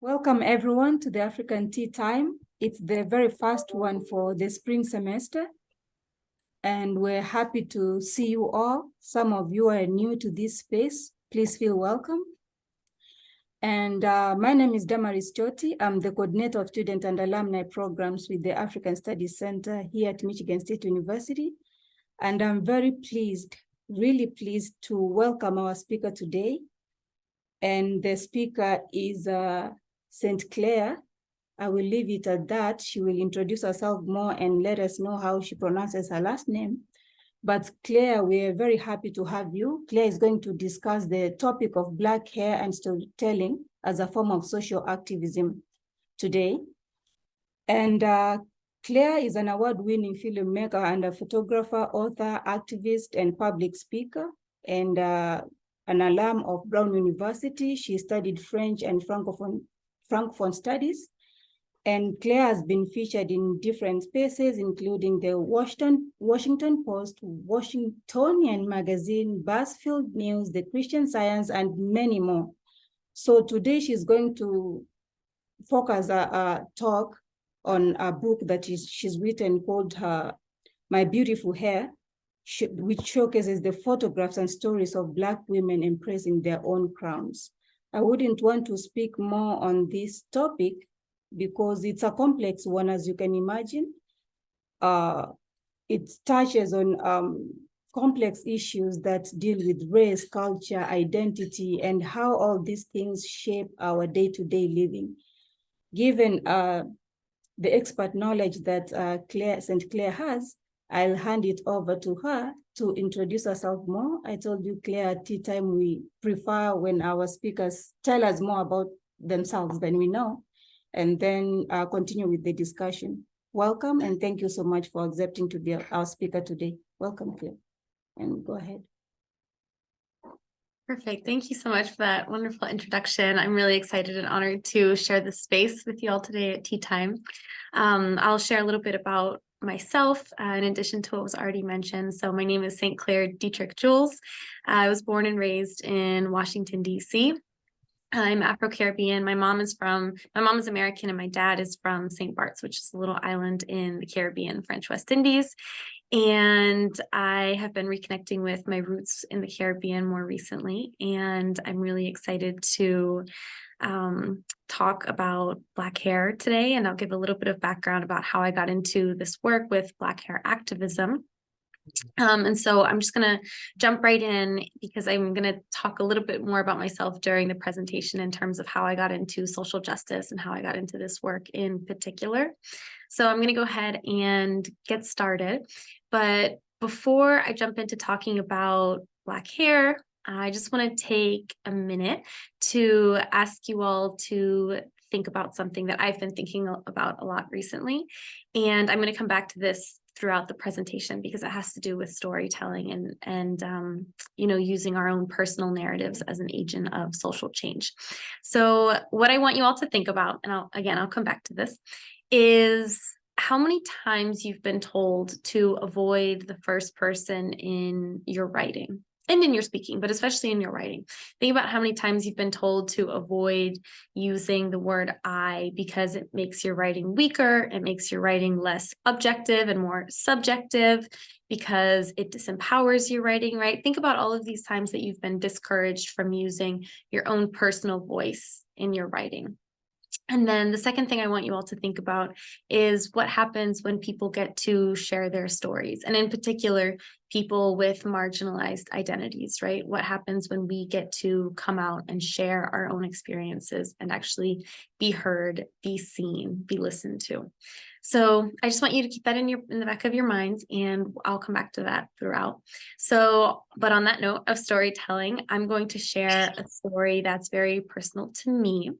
Welcome everyone to the African Tea Time. It's the very first one for the spring semester. And we're happy to see you all. Some of you are new to this space. Please feel welcome. And my name is Damaris Choti. I'm the coordinator of student and alumni programs with the African Studies Center here at Michigan State University. And I'm very pleased, really pleased to welcome our speaker today. And the speaker is St. Clair. I will leave it at that. She will introduce herself more and let us know how she pronounces her last name. But Clair, we are very happy to have you. Clair is going to discuss the topic of Black hair and storytelling as a form of social activism today. And Clair is an award-winning filmmaker and a photographer, author, activist, and public speaker, and an alum of Brown University. She studied French and Francophone Studies. And Clair has been featured in different spaces, including the Washington Post, Washingtonian Magazine, BuzzFeed News, the Christian Science, and many more. So today she's going to focus a talk on a book that she's written called My Beautiful Hair, which showcases the photographs and stories of Black women embracing their own crowns. I wouldn't want to speak more on this topic because it's a complex one, as you can imagine. It touches on complex issues that deal with race, culture, identity, and how all these things shape our day-to-day living. Given the expert knowledge that St. Clair has, I'll hand it over to her to introduce herself more. I told you, Clair, at tea time, we prefer when our speakers tell us more about themselves than we know, and then continue with the discussion. Welcome, and thank you so much for accepting to be our speaker today. Welcome, Clair, and go ahead. Perfect. Thank you so much for that wonderful introduction. I'm really excited and honored to share this space with you all today at tea time. I'll share a little bit about myself in addition to what was already mentioned. So my name is St. Clair Detrick-Jules. I was born and raised in Washington, D.C. I'm Afro-Caribbean. My mom is American, and my dad is from St. Bart's, which is a little island in the Caribbean, French West Indies. And I have been reconnecting with my roots in the Caribbean more recently. And I'm really excited to talk about Black hair today. And I'll give a little bit of background about how I got into this work with Black hair activism. And so I'm just going to jump right in because I'm going to talk a little bit more about myself during the presentation in terms of how I got into social justice and how I got into this work in particular. So I'm going to go ahead and get started. But before I jump into talking about Black hair, I just want to take a minute to ask you all to think about something that I've been thinking about a lot recently. And I'm going to come back to this throughout the presentation because it has to do with storytelling and using our own personal narratives as an agent of social change. So what I want you all to think about, and I'll come back to this, is how many times you've been told to avoid the first person in your writing and in your speaking, but especially in your writing. Think about how many times you've been told to avoid using the word I because it makes your writing weaker, it makes your writing less objective and more subjective because it disempowers your writing, right? Think about all of these times that you've been discouraged from using your own personal voice in your writing. And then the second thing I want you all to think about is what happens when people get to share their stories, and in particular, people with marginalized identities, right? What happens when we get to come out and share our own experiences and actually be heard, be seen, be listened to? So I just want you to keep that in the back of your minds, and I'll come back to that throughout. So, but on that note of storytelling, I'm going to share a story that's very personal to me.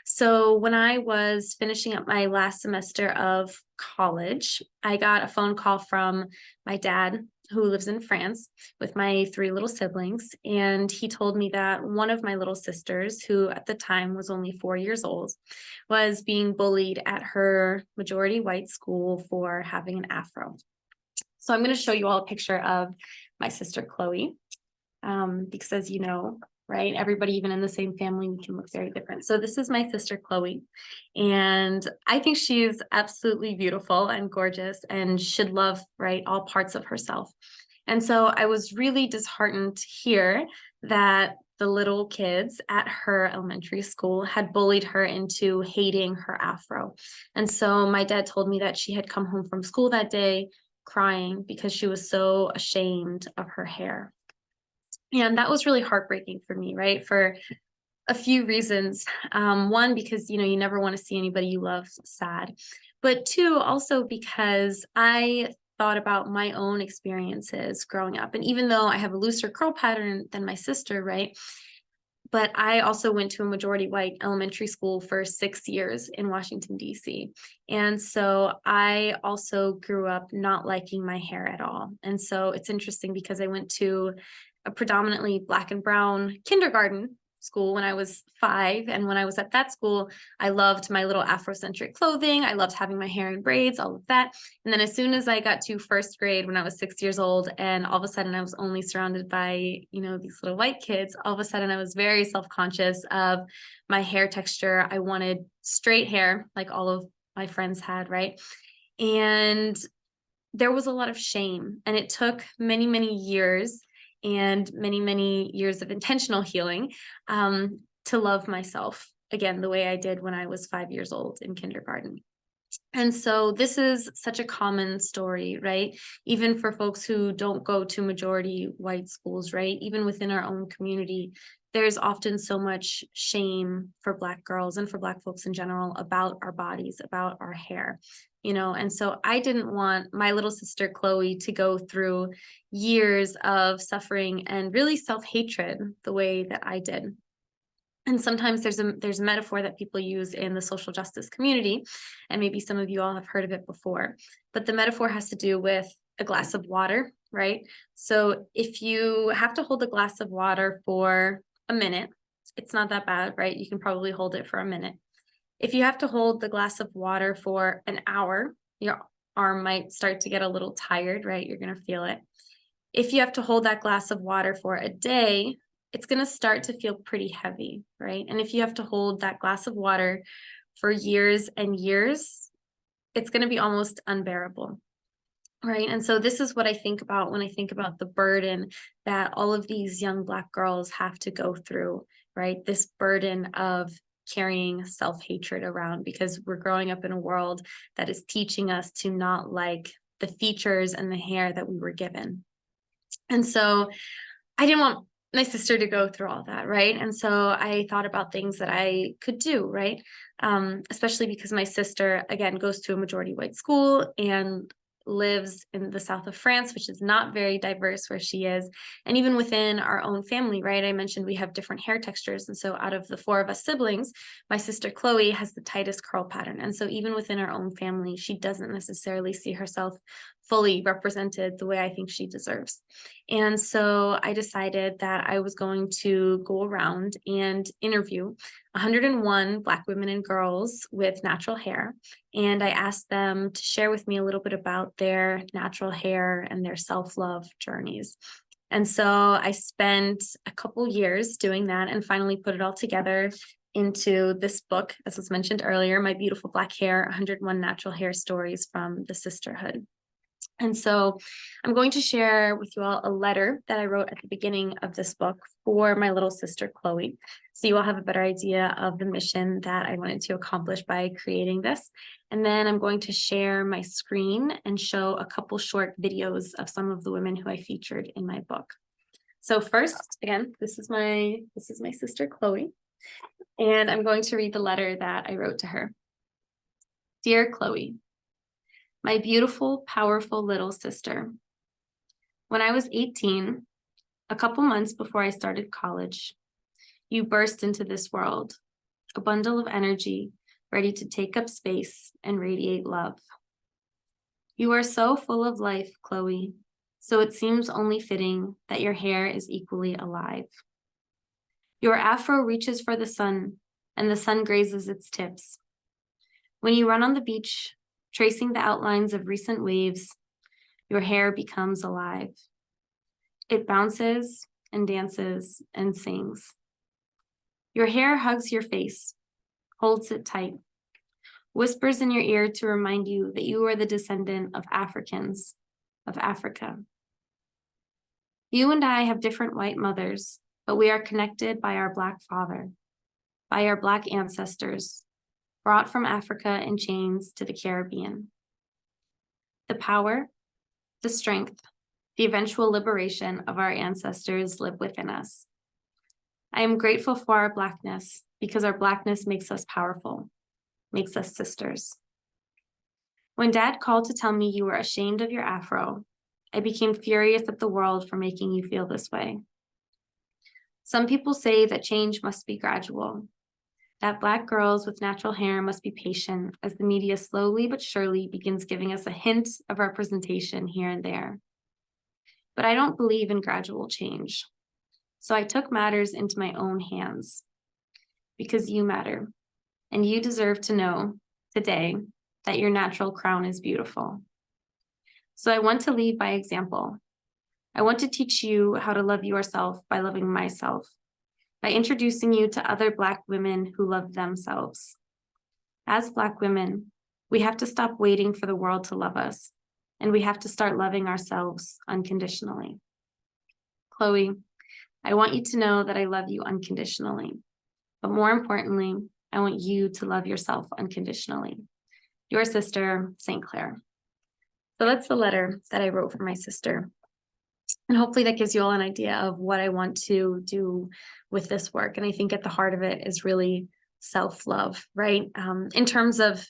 So when I was finishing up my last semester of college, I got a phone call from my dad, who lives in France with my 3 little siblings. And he told me that one of my little sisters, who at the time was only 4 years old, was being bullied at her majority white school for having an afro. So I'm going to show you all a picture of my sister, Chloe, because as you know, right? Everybody, even in the same family, we can look very different. So this is my sister, Chloe, and I think she's absolutely beautiful and gorgeous and should love, right, all parts of herself. And so I was really disheartened to hear that the little kids at her elementary school had bullied her into hating her afro. And so my dad told me that she had come home from school that day crying because she was so ashamed of her hair. And that was really heartbreaking for me, right? For a few reasons. One, because, you never want to see anybody you love sad. But two, also because I thought about my own experiences growing up. And even though I have a looser curl pattern than my sister, right? But I also went to a majority white elementary school for 6 years in Washington, D.C. And so I also grew up not liking my hair at all. And so it's interesting because I went to a predominantly Black and brown kindergarten school when I was 5. And when I was at that school, I loved my little Afrocentric clothing. I loved having my hair in braids, all of that. And then as soon as I got to first grade when I was 6 years old, and all of a sudden I was only surrounded by, these little white kids, all of a sudden I was very self-conscious of my hair texture. I wanted straight hair like all of my friends had, right? And there was a lot of shame, and it took many, many years and many, many years of intentional healing to love myself again, the way I did when I was 5 years old in kindergarten. And so this is such a common story, right? Even for folks who don't go to majority white schools, right? Even within our own community, there's often so much shame for Black girls and for Black folks in general about our bodies, about our hair. And so I didn't want my little sister, Chloe, to go through years of suffering and really self-hatred the way that I did. And sometimes there's a metaphor that people use in the social justice community, and maybe some of you all have heard of it before, but the metaphor has to do with a glass of water, right? So if you have to hold a glass of water for a minute, it's not that bad, right? You can probably hold it for a minute. If you have to hold the glass of water for an hour, your arm might start to get a little tired, right? You're going to feel it. If you have to hold that glass of water for a day, it's going to start to feel pretty heavy, right? And if you have to hold that glass of water for years and years, it's going to be almost unbearable, right? And so this is what I think about when I think about the burden that all of these young Black girls have to go through, right? This burden of carrying self-hatred around because we're growing up in a world that is teaching us to not like the features and the hair that we were given. And so I didn't want my sister to go through all that, right? And so I thought about things that I could do, right? Especially because my sister, again, goes to a majority white school and lives in the south of France, which is not very diverse where she is. And even within our own family, right? I mentioned we have different hair textures. And so out of the 4 of us siblings, my sister Chloe has the tightest curl pattern. And so even within our own family, she doesn't necessarily see herself fully represented the way I think she deserves. And so I decided that I was going to go around and interview 101 Black women and girls with natural hair. And I asked them to share with me a little bit about their natural hair and their self-love journeys. And so I spent a couple years doing that and finally put it all together into this book, as was mentioned earlier, My Beautiful Black Hair, 101 Natural Hair Stories from the Sisterhood. And so I'm going to share with you all a letter that I wrote at the beginning of this book for my little sister, Chloe. So you all have a better idea of the mission that I wanted to accomplish by creating this. And then I'm going to share my screen and show a couple short videos of some of the women who I featured in my book. So first, again, this is my sister, Chloe, and I'm going to read the letter that I wrote to her. Dear Chloe, my beautiful, powerful little sister. When I was 18, a couple months before I started college, you burst into this world, a bundle of energy ready to take up space and radiate love. You are so full of life, Chloe, so it seems only fitting that your hair is equally alive. Your afro reaches for the sun, and the sun grazes its tips. When you run on the beach, tracing the outlines of recent waves, your hair becomes alive. It bounces and dances and sings. Your hair hugs your face, holds it tight, whispers in your ear to remind you that you are the descendant of Africans, of Africa. You and I have different white mothers, but we are connected by our Black father, by our Black ancestors, brought from Africa in chains to the Caribbean. The power, the strength, the eventual liberation of our ancestors live within us. I am grateful for our Blackness because our Blackness makes us powerful, makes us sisters. When Dad called to tell me you were ashamed of your afro, I became furious at the world for making you feel this way. Some people say that change must be gradual, that Black girls with natural hair must be patient as the media slowly but surely begins giving us a hint of representation here and there. But I don't believe in gradual change. So I took matters into my own hands because you matter, and you deserve to know today that your natural crown is beautiful. So I want to lead by example. I want to teach you how to love yourself by loving myself, by introducing you to other Black women who love themselves. As Black women, we have to stop waiting for the world to love us, and we have to start loving ourselves unconditionally. Chloe, I want you to know that I love you unconditionally, but more importantly, I want you to love yourself unconditionally. Your sister, St. Clair. So that's the letter that I wrote for my sister. And hopefully that gives you all an idea of what I want to do with this work. And I think at the heart of it is really self-love, right? In terms of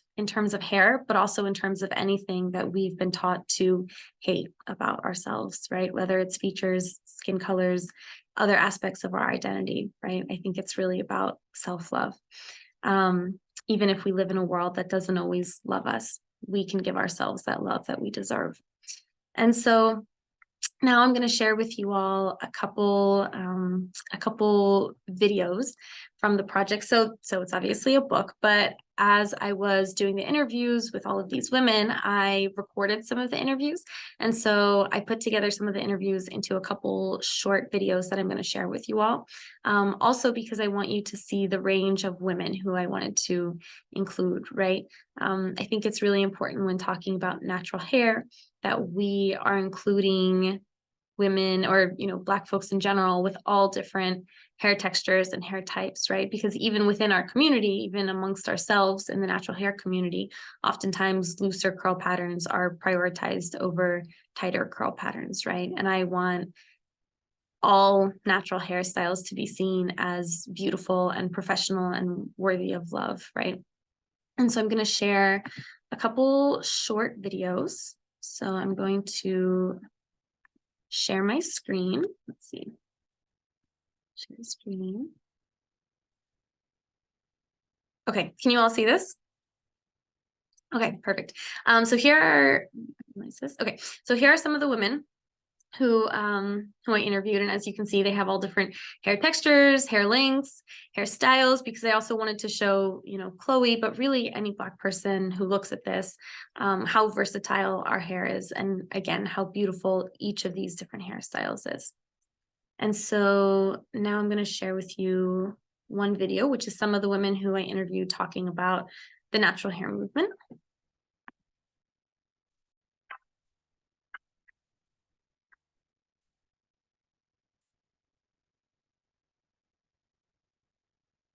hair, but also in terms of anything that we've been taught to hate about ourselves, right? Whether it's features, skin colors, other aspects of our identity, right? I think it's really about self-love. Even if we live in a world that doesn't always love us, we can give ourselves that love that we deserve. And so now I'm going to share with you all a couple videos from the project. So it's obviously a book, but as I was doing the interviews with all of these women, I recorded some of the interviews. And so I put together some of the interviews into a couple short videos that I'm going to share with you all. Also because I want you to see the range of women who I wanted to include, right? I think it's really important when talking about natural hair that we are including women or, Black folks in general with all different hair textures and hair types, right? Because even within our community, even amongst ourselves in the natural hair community, oftentimes looser curl patterns are prioritized over tighter curl patterns, right? And I want all natural hairstyles to be seen as beautiful and professional and worthy of love, right? And so I'm going to share a couple short videos. So I'm going to share my screen. Let's see. Share screen. Okay, can you all see this? Okay, perfect. So here are, okay, so here are some of the women who I interviewed, and as you can see, they have all different hair textures, hair lengths, hairstyles, because I also wanted to show, Chloe, but really any Black person who looks at this, how versatile our hair is, and again, how beautiful each of these different hairstyles is. And so now I'm going to share with you one video, which is some of the women who I interviewed talking about the natural hair movement.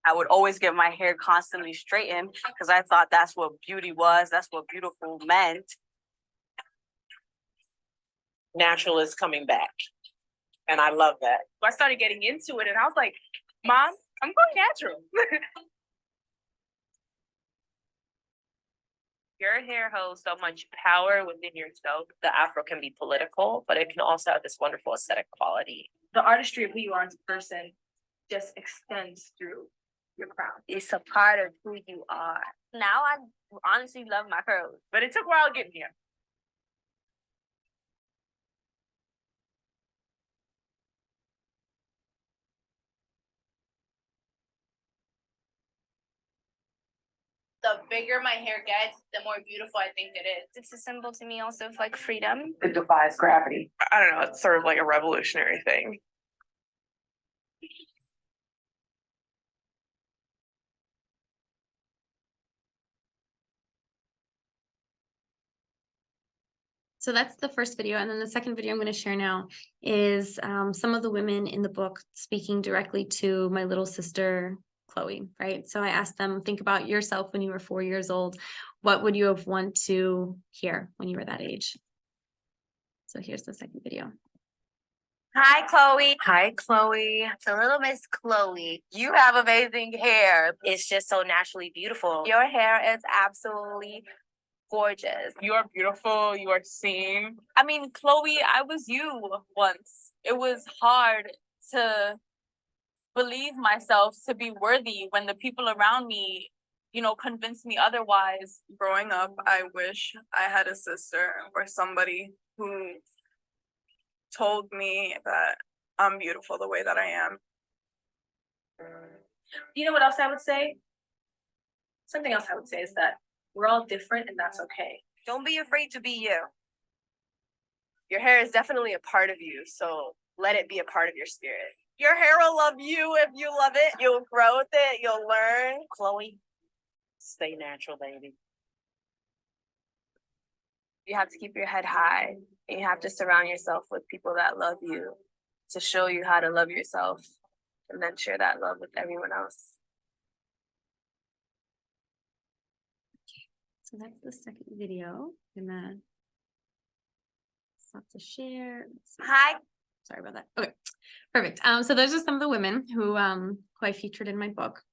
I would always get my hair constantly straightened because I thought that's what beauty was. That's what beautiful meant. Natural is coming back. And I love that. So I started getting into it and I was like, Mom, I'm going natural. Your hair holds so much power within yourself. The afro can be political, but it can also have this wonderful aesthetic quality. The artistry of who you are as a person just extends through your crown. It's a part of who you are. Now I honestly love my curls, but it took a while getting here. The bigger my hair gets, the more beautiful I think it is. It's a symbol to me also of freedom. It defies gravity. I don't know, it's sort of like a revolutionary thing. So that's the first video. And then the second video I'm going to share now is some of the women in the book speaking directly to my little sister, Chloe, right? So I asked them, think about yourself when you were 4 years old. What would you have wanted to hear when you were that age? So here's the second video. Hi, Chloe. Hi, Chloe. So little Miss Chloe, you have amazing hair. It's just so naturally beautiful. Your hair is absolutely gorgeous. You are beautiful. You are seen. I mean, Chloe, I was you once. It was hard to believe myself to be worthy when the people around me, you know, convinced me otherwise. Growing up, I wish I had a sister or somebody who told me that I'm beautiful the way that I am. You know what else I would say? Something else I would say is that we're all different and that's okay. Don't be afraid to be you. Your hair is definitely a part of you, so let it be a part of your spirit. Your hair will love you if you love it. You'll grow with it. You'll learn. Chloe, stay natural, baby. You have to keep your head high. And you have to surround yourself with people that love you to show you how to love yourself and then share that love with everyone else. So that's the second video. I'm gonna stop to share. Hi. Sorry about that. Okay, perfect. So those are some of the women who I featured in my book.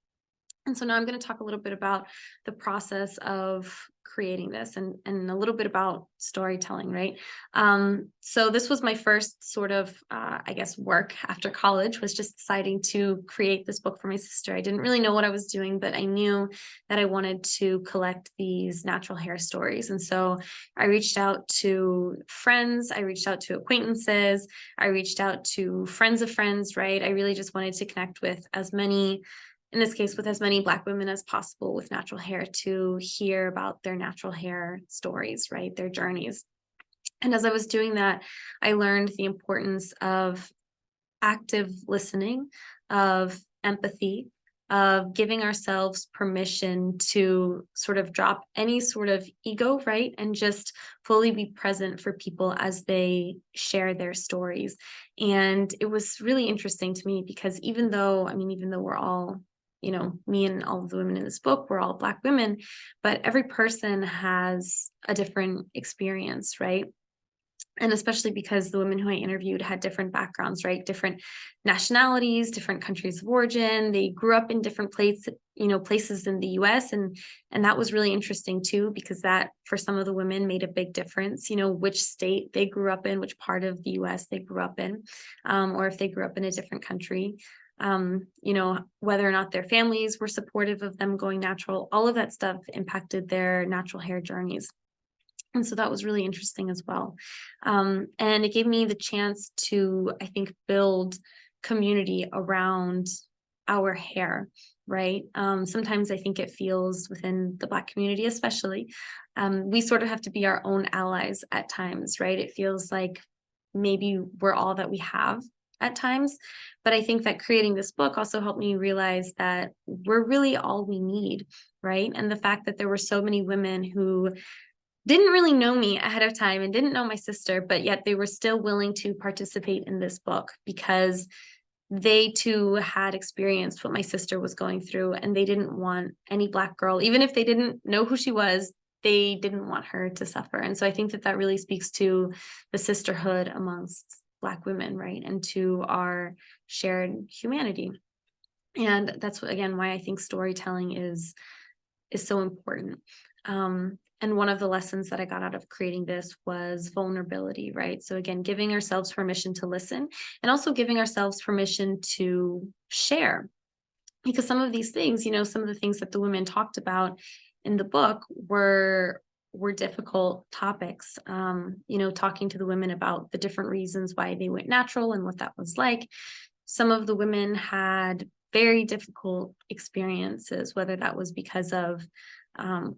And so now I'm going to talk a little bit about the process of creating this and a little bit about storytelling, right? So this was my first sort of, I guess, work after college, was just deciding to create this book for my sister. I didn't really know what I was doing, but I knew that I wanted to collect these natural hair stories. And so I reached out to friends, I reached out to acquaintances, I reached out to friends of friends, right? I really just wanted to connect with as many, in this case, with as many Black women as possible with natural hair, to hear about their natural hair stories, right? Their journeys. And as I was doing that, I learned the importance of active listening, of empathy, of giving ourselves permission to sort of drop any sort of ego, right? And just fully be present for people as they share their stories. And it was really interesting to me because even though we're all, you know, me and all of the women in this book, we're all Black women, but every person has a different experience, right? And especially because the women who I interviewed had different backgrounds, right? Different nationalities, different countries of origin. They grew up in different places in the US. And that was really interesting too, because that for some of the women made a big difference, you know, which state they grew up in, which part of the US they grew up in, or if they grew up in a different country. You know, whether or not their families were supportive of them going natural, all of that stuff impacted their natural hair journeys. And so that was really interesting as well. And it gave me the chance to, I think, build community around our hair, right? Sometimes I think it feels within the Black community, especially, we sort of have to be our own allies at times, right? It feels like maybe we're all that we have at times. But I think that creating this book also helped me realize that we're really all we need, right? And the fact that there were so many women who didn't really know me ahead of time and didn't know my sister, but yet they were still willing to participate in this book because they too had experienced what my sister was going through, and they didn't want any Black girl, even if they didn't know who she was, they didn't want her to suffer. And so I think that that really speaks to the sisterhood amongst Black women, right? And to our shared humanity. And that's what, again, why I think storytelling is so important. And one of the lessons that I got out of creating this was vulnerability, right? So again, giving ourselves permission to listen and also giving ourselves permission to share. Because some of these things, you know, some of the things that the women talked about in the book were difficult topics. You know, talking to the women about the different reasons why they went natural and what that was like. Some of the women had very difficult experiences, whether that was because of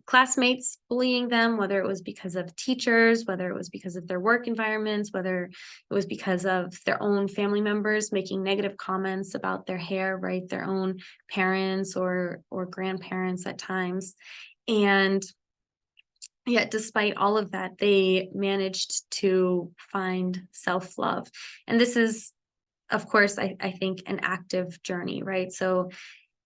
classmates bullying them, whether it was because of teachers, whether it was because of their work environments, whether it was because of their own family members making negative comments about their hair, right? Their own parents or grandparents at times. And Yet despite all of that, they managed to find self-love. And this is, of course, I think an active journey, right? So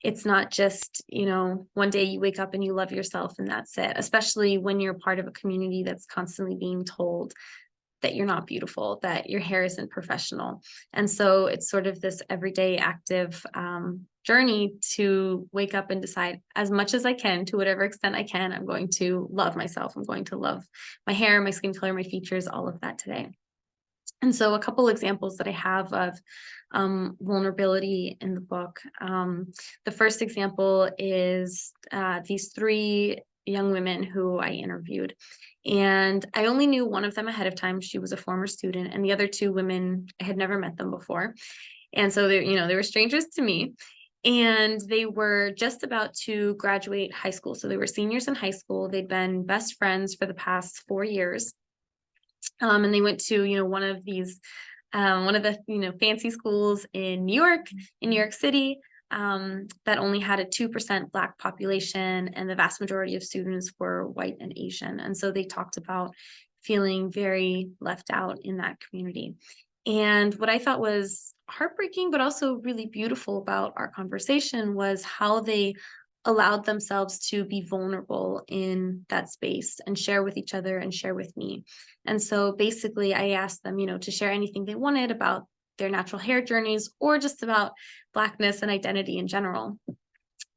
it's not just, one day you wake up and you love yourself and that's it, especially when you're part of a community that's constantly being told that you're not beautiful, that your hair isn't professional. And so it's sort of this everyday active journey to wake up and decide, as much as I can, to whatever extent I can, I'm going to love myself. I'm going to love my hair, my skin color, my features, all of that today. And so a couple examples that I have of vulnerability in the book. The first example is these 3 young women who I interviewed. And I only knew one of them ahead of time. She was a former student, and the other 2 women, I had never met them before. And so they were strangers to me. And they were just about to graduate high school. So they were seniors in high school. They'd been best friends for the past 4 years. And they went to, one of the, fancy schools in New York City, that only had a 2% Black population, and the vast majority of students were white and Asian. And so they talked about feeling very left out in that community. And what I thought was heartbreaking, but also really beautiful about our conversation was how they allowed themselves to be vulnerable in that space and share with each other and share with me. And so basically I asked them, to share anything they wanted about their natural hair journeys or just about Blackness and identity in general.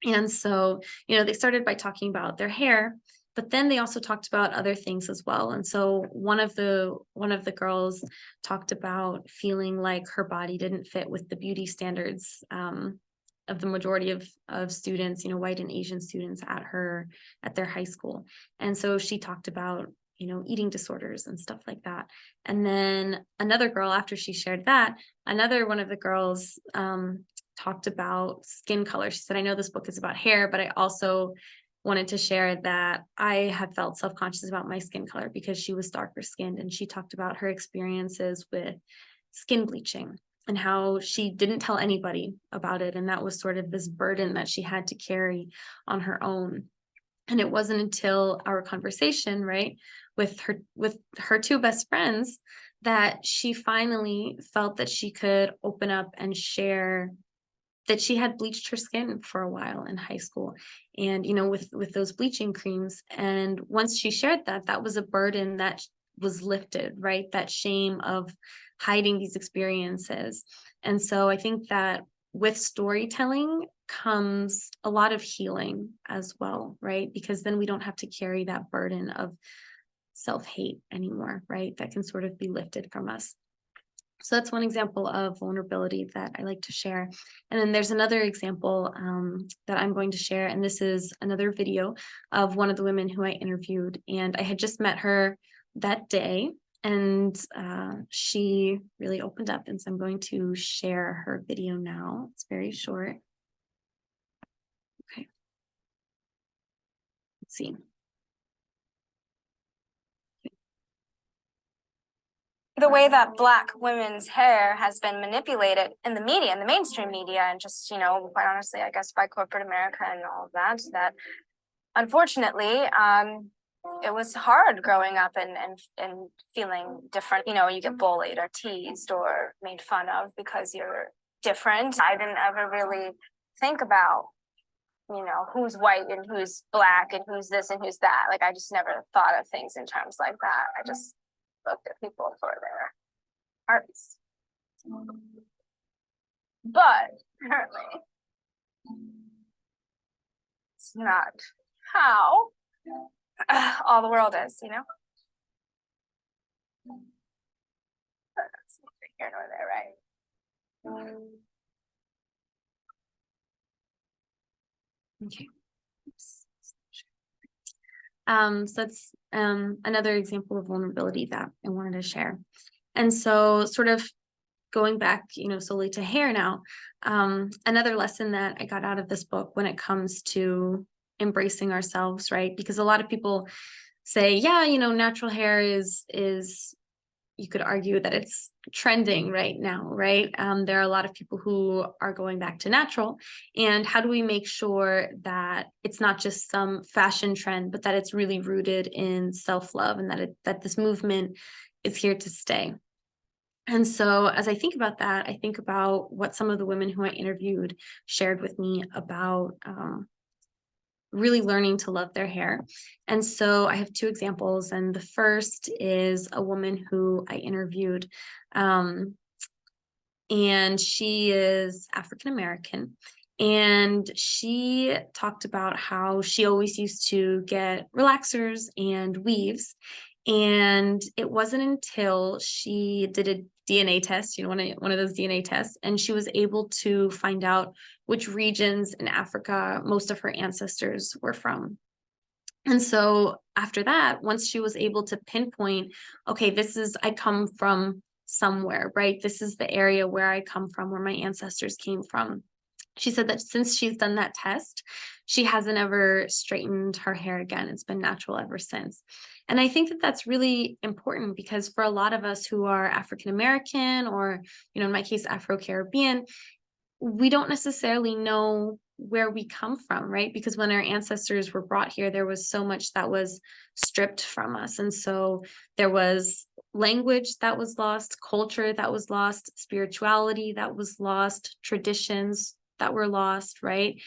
And so, they started by talking about their hair, but then they also talked about other things as well. And so one of the girls talked about feeling like her body didn't fit with the beauty standards of the majority of students, white and Asian students at their high school. And so she talked about, eating disorders and stuff like that. And then another girl, after she shared that, another one of the girls talked about skin color. She said, I know this book is about hair, but I also wanted to share that I had felt self-conscious about my skin color because she was darker skinned. And she talked about her experiences with skin bleaching and how she didn't tell anybody about it. And that was sort of this burden that she had to carry on her own. And it wasn't until our conversation, right, with her 2 best friends that she finally felt that she could open up and share that she had bleached her skin for a while in high school and, with those bleaching creams. And once she shared that, that was a burden that was lifted, right? That shame of hiding these experiences. And so I think that with storytelling comes a lot of healing as well, right? Because then we don't have to carry that burden of self-hate anymore, right? That can sort of be lifted from us. So that's one example of vulnerability that I like to share. And then there's another example that I'm going to share. And this is another video of one of the women who I interviewed. And I had just met her that day. And she really opened up. And so I'm going to share her video now. It's very short. Okay. Let's see. The way that Black women's hair has been manipulated in the media, in the mainstream media, and just, quite honestly, I guess by corporate America and all of that, that unfortunately, it was hard growing up and feeling different. You get bullied or teased or made fun of because you're different. I didn't ever really think about, who's white and who's Black and who's this and who's that. Like, I just never thought of things in terms like that. I just looked at people for their arts. But apparently, it's not how all the world is, But that's neither here nor there, right? Okay. So that's another example of vulnerability that I wanted to share. And so sort of going back, solely to hair now, another lesson that I got out of this book when it comes to embracing ourselves, right? Because a lot of people say, yeah, natural hair is you could argue that it's trending right now, right? There are a lot of people who are going back to natural. And how do we make sure that it's not just some fashion trend, but that it's really rooted in self-love, and that this movement is here to stay? And so as I think about that, I think about what some of the women who I interviewed shared with me about really learning to love their hair. And so I have two examples. And the first is a woman who I interviewed, and she is African American. And she talked about how she always used to get relaxers and weaves. And it wasn't until she did a DNA test, one of those DNA tests, and she was able to find out which regions in Africa most of her ancestors were from. And so after that, once she was able to pinpoint, okay, I come from somewhere, right? This is the area where I come from, where my ancestors came from. She said that since she's done that test, she hasn't ever straightened her hair again. It's been natural ever since. And I think that that's really important, because for a lot of us who are African American, or, in my case, Afro-Caribbean, we don't necessarily know where we come from, right? Because when our ancestors were brought here, there was so much that was stripped from us. And so there was language that was lost, culture that was lost, spirituality that was lost, traditions that were lost, right?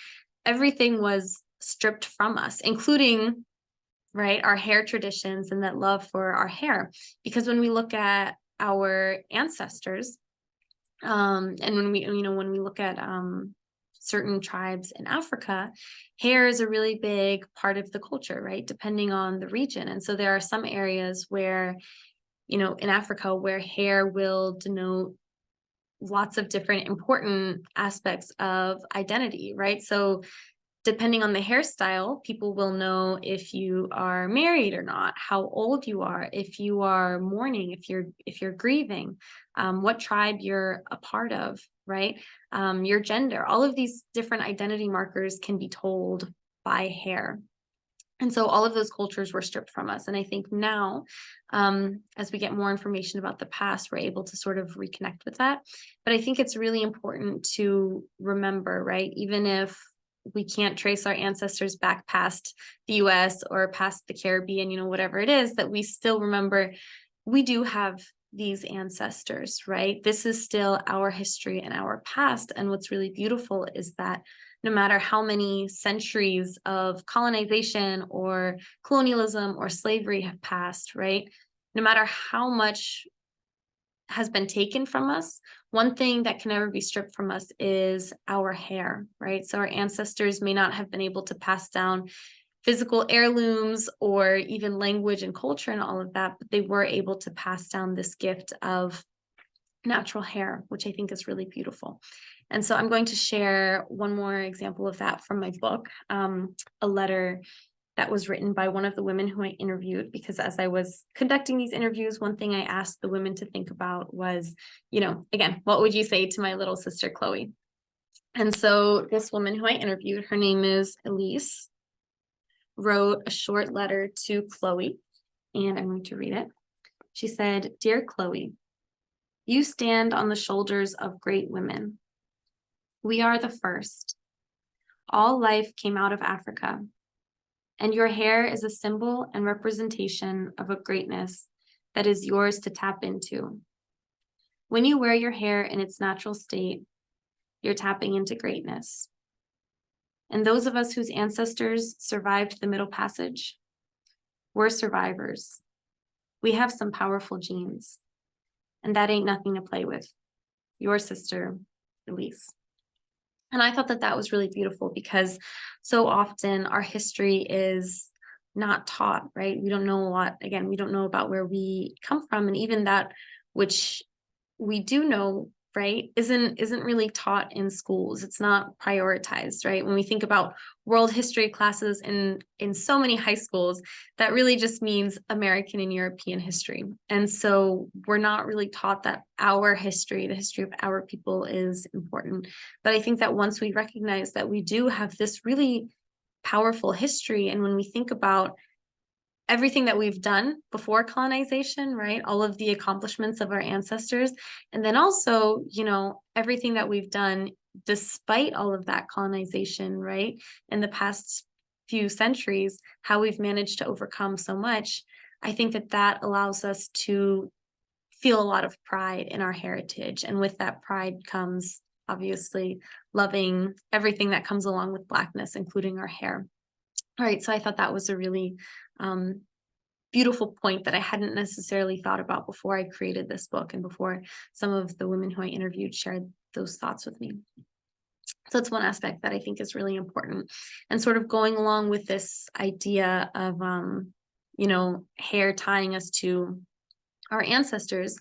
Everything was stripped from us, including, right, our hair traditions and that love for our hair. Because when we look at our ancestors, and when we look at certain tribes in Africa, hair is a really big part of the culture, right? Depending on the region. And so there are some areas where, in Africa, where hair will denote lots of different important aspects of identity, right? So depending on the hairstyle, people will know if you are married or not, how old you are, if you are mourning, if you're grieving, what tribe you're a part of, right? Your gender. All of these different identity markers can be told by hair. And so all of those cultures were stripped from us. And I think now, as we get more information about the past, we're able to sort of reconnect with that. But I think it's really important to remember, right? Even if we can't trace our ancestors back past the US or past the Caribbean, whatever it is, that we still remember we do have these ancestors, right? This is still our history and our past. And what's really beautiful is that no matter how many centuries of colonization or colonialism or slavery have passed, right? No matter how much has been taken from us, one thing that can never be stripped from us is our hair, right? So our ancestors may not have been able to pass down physical heirlooms or even language and culture and all of that, but they were able to pass down this gift of natural hair, which I think is really beautiful. And so I'm going to share one more example of that from my book, a letter that was written by one of the women who I interviewed, because as I was conducting these interviews, one thing I asked the women to think about was, again, what would you say to my little sister, Chloe? And so this woman who I interviewed, her name is Elise, wrote a short letter to Chloe, and I'm going to read it. She said, "Dear Chloe, you stand on the shoulders of great women. We are the first. All life came out of Africa, and your hair is a symbol and representation of a greatness that is yours to tap into. When you wear your hair in its natural state, you're tapping into greatness. And those of us whose ancestors survived the Middle Passage, we're survivors. We have some powerful genes, and that ain't nothing to play with. Your sister, Elise." And I thought that that was really beautiful, because so often our history is not taught, right? We don't know a lot. Again, we don't know about where we come from. And even that which we do know, right, isn't really taught in schools. It's not prioritized, right? When we think about world history classes in so many high schools, that really just means American and European history. And so we're not really taught that our history, the history of our people, is important. But I think that once we recognize that we do have this really powerful history, and when we think about everything that we've done before colonization, right? All of the accomplishments of our ancestors. And then also, you know, everything that we've done despite all of that colonization, right? In the past few centuries, how we've managed to overcome so much. I think that that allows us to feel a lot of pride in our heritage. And with that pride comes obviously loving everything that comes along with Blackness, including our hair. All right, so I thought that was a really beautiful point that I hadn't necessarily thought about before I created this book and before some of the women who I interviewed shared those thoughts with me. So that's one aspect that I think is really important. And sort of going along with this idea of, you know, hair tying us to our ancestors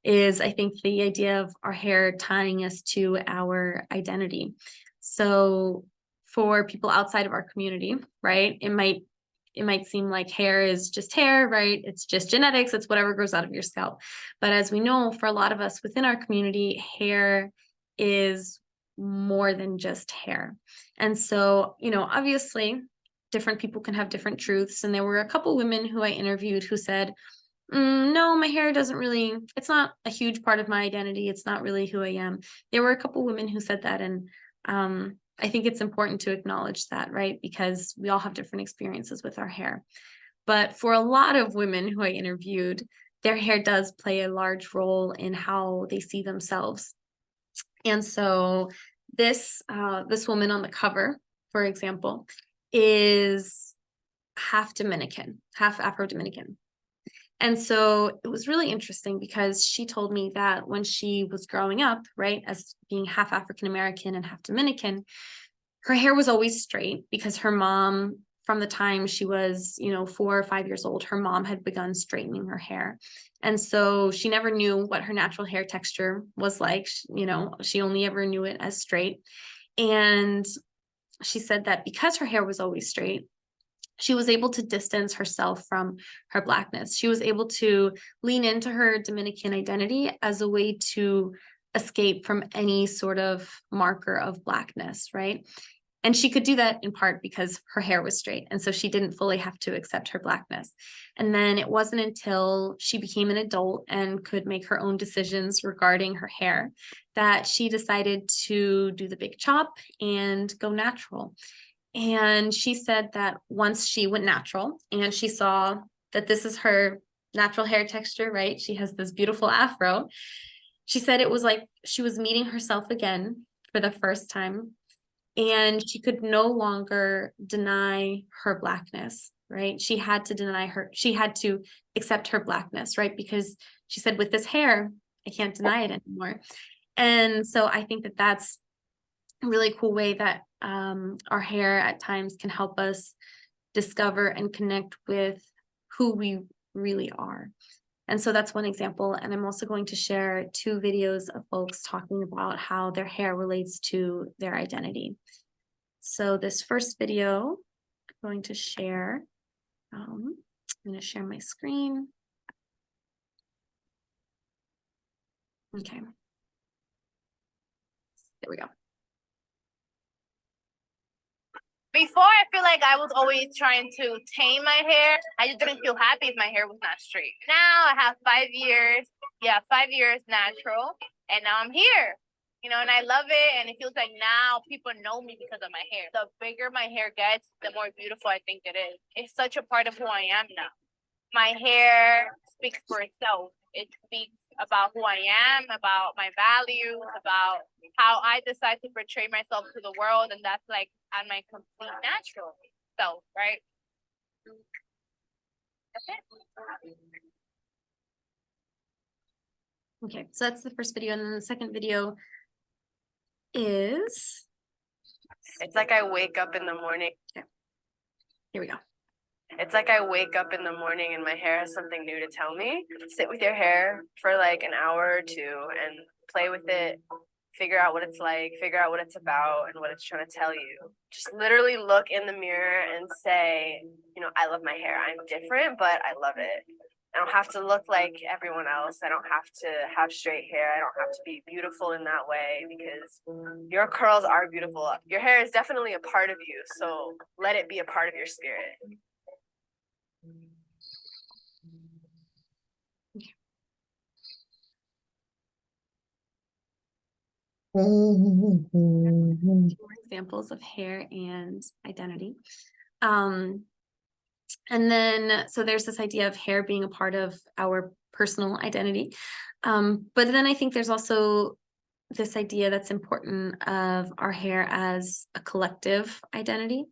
is, I think, the idea of our hair tying us to our identity. So for people outside of our community, right, it might seem like hair is just hair, right? It's just genetics. It's whatever grows out of your scalp. But as we know, for a lot of us within our community, hair is more than just hair. And so, you know, obviously different people can have different truths. And there were a couple women who I interviewed who said, no, my hair doesn't really, it's not a huge part of my identity. It's not really who I am. There were a couple women who said that. And I think it's important to acknowledge that, right? Because we all have different experiences with our hair. But for a lot of women who I interviewed, their hair does play a large role in how they see themselves. And so this woman on the cover, for example, is half Dominican, half Afro-Dominican. And so it was really interesting because she told me that when she was growing up, right, as being half African-American and half Dominican, her hair was always straight because her mom, from the time she was, you know, 4 or 5 years old, her mom had begun straightening her hair. And so she never knew what her natural hair texture was like. You know, she only ever knew it as straight. And she said that because her hair was always straight, she was able to distance herself from her Blackness. She was able to lean into her Dominican identity as a way to escape from any sort of marker of Blackness, right? And she could do that in part because her hair was straight. And so she didn't fully have to accept her Blackness. And then it wasn't until she became an adult and could make her own decisions regarding her hair that she decided to do the big chop and go natural. And she said that once she went natural and she saw that this is her natural hair texture, right? She has this beautiful afro. She said it was like she was meeting herself again for the first time. And she could no longer deny her Blackness, right? She had to accept her Blackness, right? Because she said, with this hair, I can't deny it anymore. And so I think that that's a really cool way that our hair at times can help us discover and connect with who we really are. And so that's one example. And I'm also going to share 2 videos of folks talking about how their hair relates to their identity. So this first video, I'm going to share. I'm going to share my screen. Okay. There we go. Before, I feel like I was always trying to tame my hair. I just didn't feel happy if my hair was not straight. Now I have 5 years, 5 years natural, and now I'm here. You know, and I love it, and it feels like now people know me because of my hair. The bigger my hair gets, the more beautiful I think it is. It's such a part of who I am now. My hair speaks for itself. It speaks about who I am, about my values, about how I decide to portray myself to the world, and that's like on my complete natural self, right? That's it. Okay, so that's the first video, and then the second video is, It's like I wake up in the morning. here we go. It's like I wake up in the morning and my hair has something new to tell me. Sit with your hair for like an hour or 2 and play with it. Figure out what it's like, figure out what it's about and what it's trying to tell you. Just literally look in the mirror and say, you know, I love my hair. I'm different, but I love it. I don't have to look like everyone else. I don't have to have straight hair. I don't have to be beautiful in that way because your curls are beautiful. Your hair is definitely a part of you. So let it be a part of your spirit. More examples of hair and identity. And then, so there's this idea of hair being a part of our personal identity. But then I think there's also this idea that's important of our hair as a collective identity.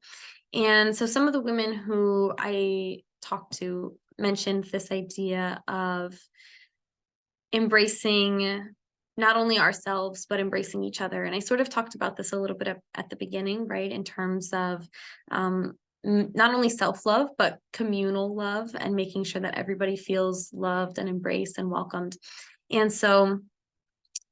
And so some of the women who I talked to mentioned this idea of embracing not only ourselves, but embracing each other. And I sort of talked about this a little bit at the beginning, right? In terms of not only self-love, but communal love, and making sure that everybody feels loved and embraced and welcomed. And so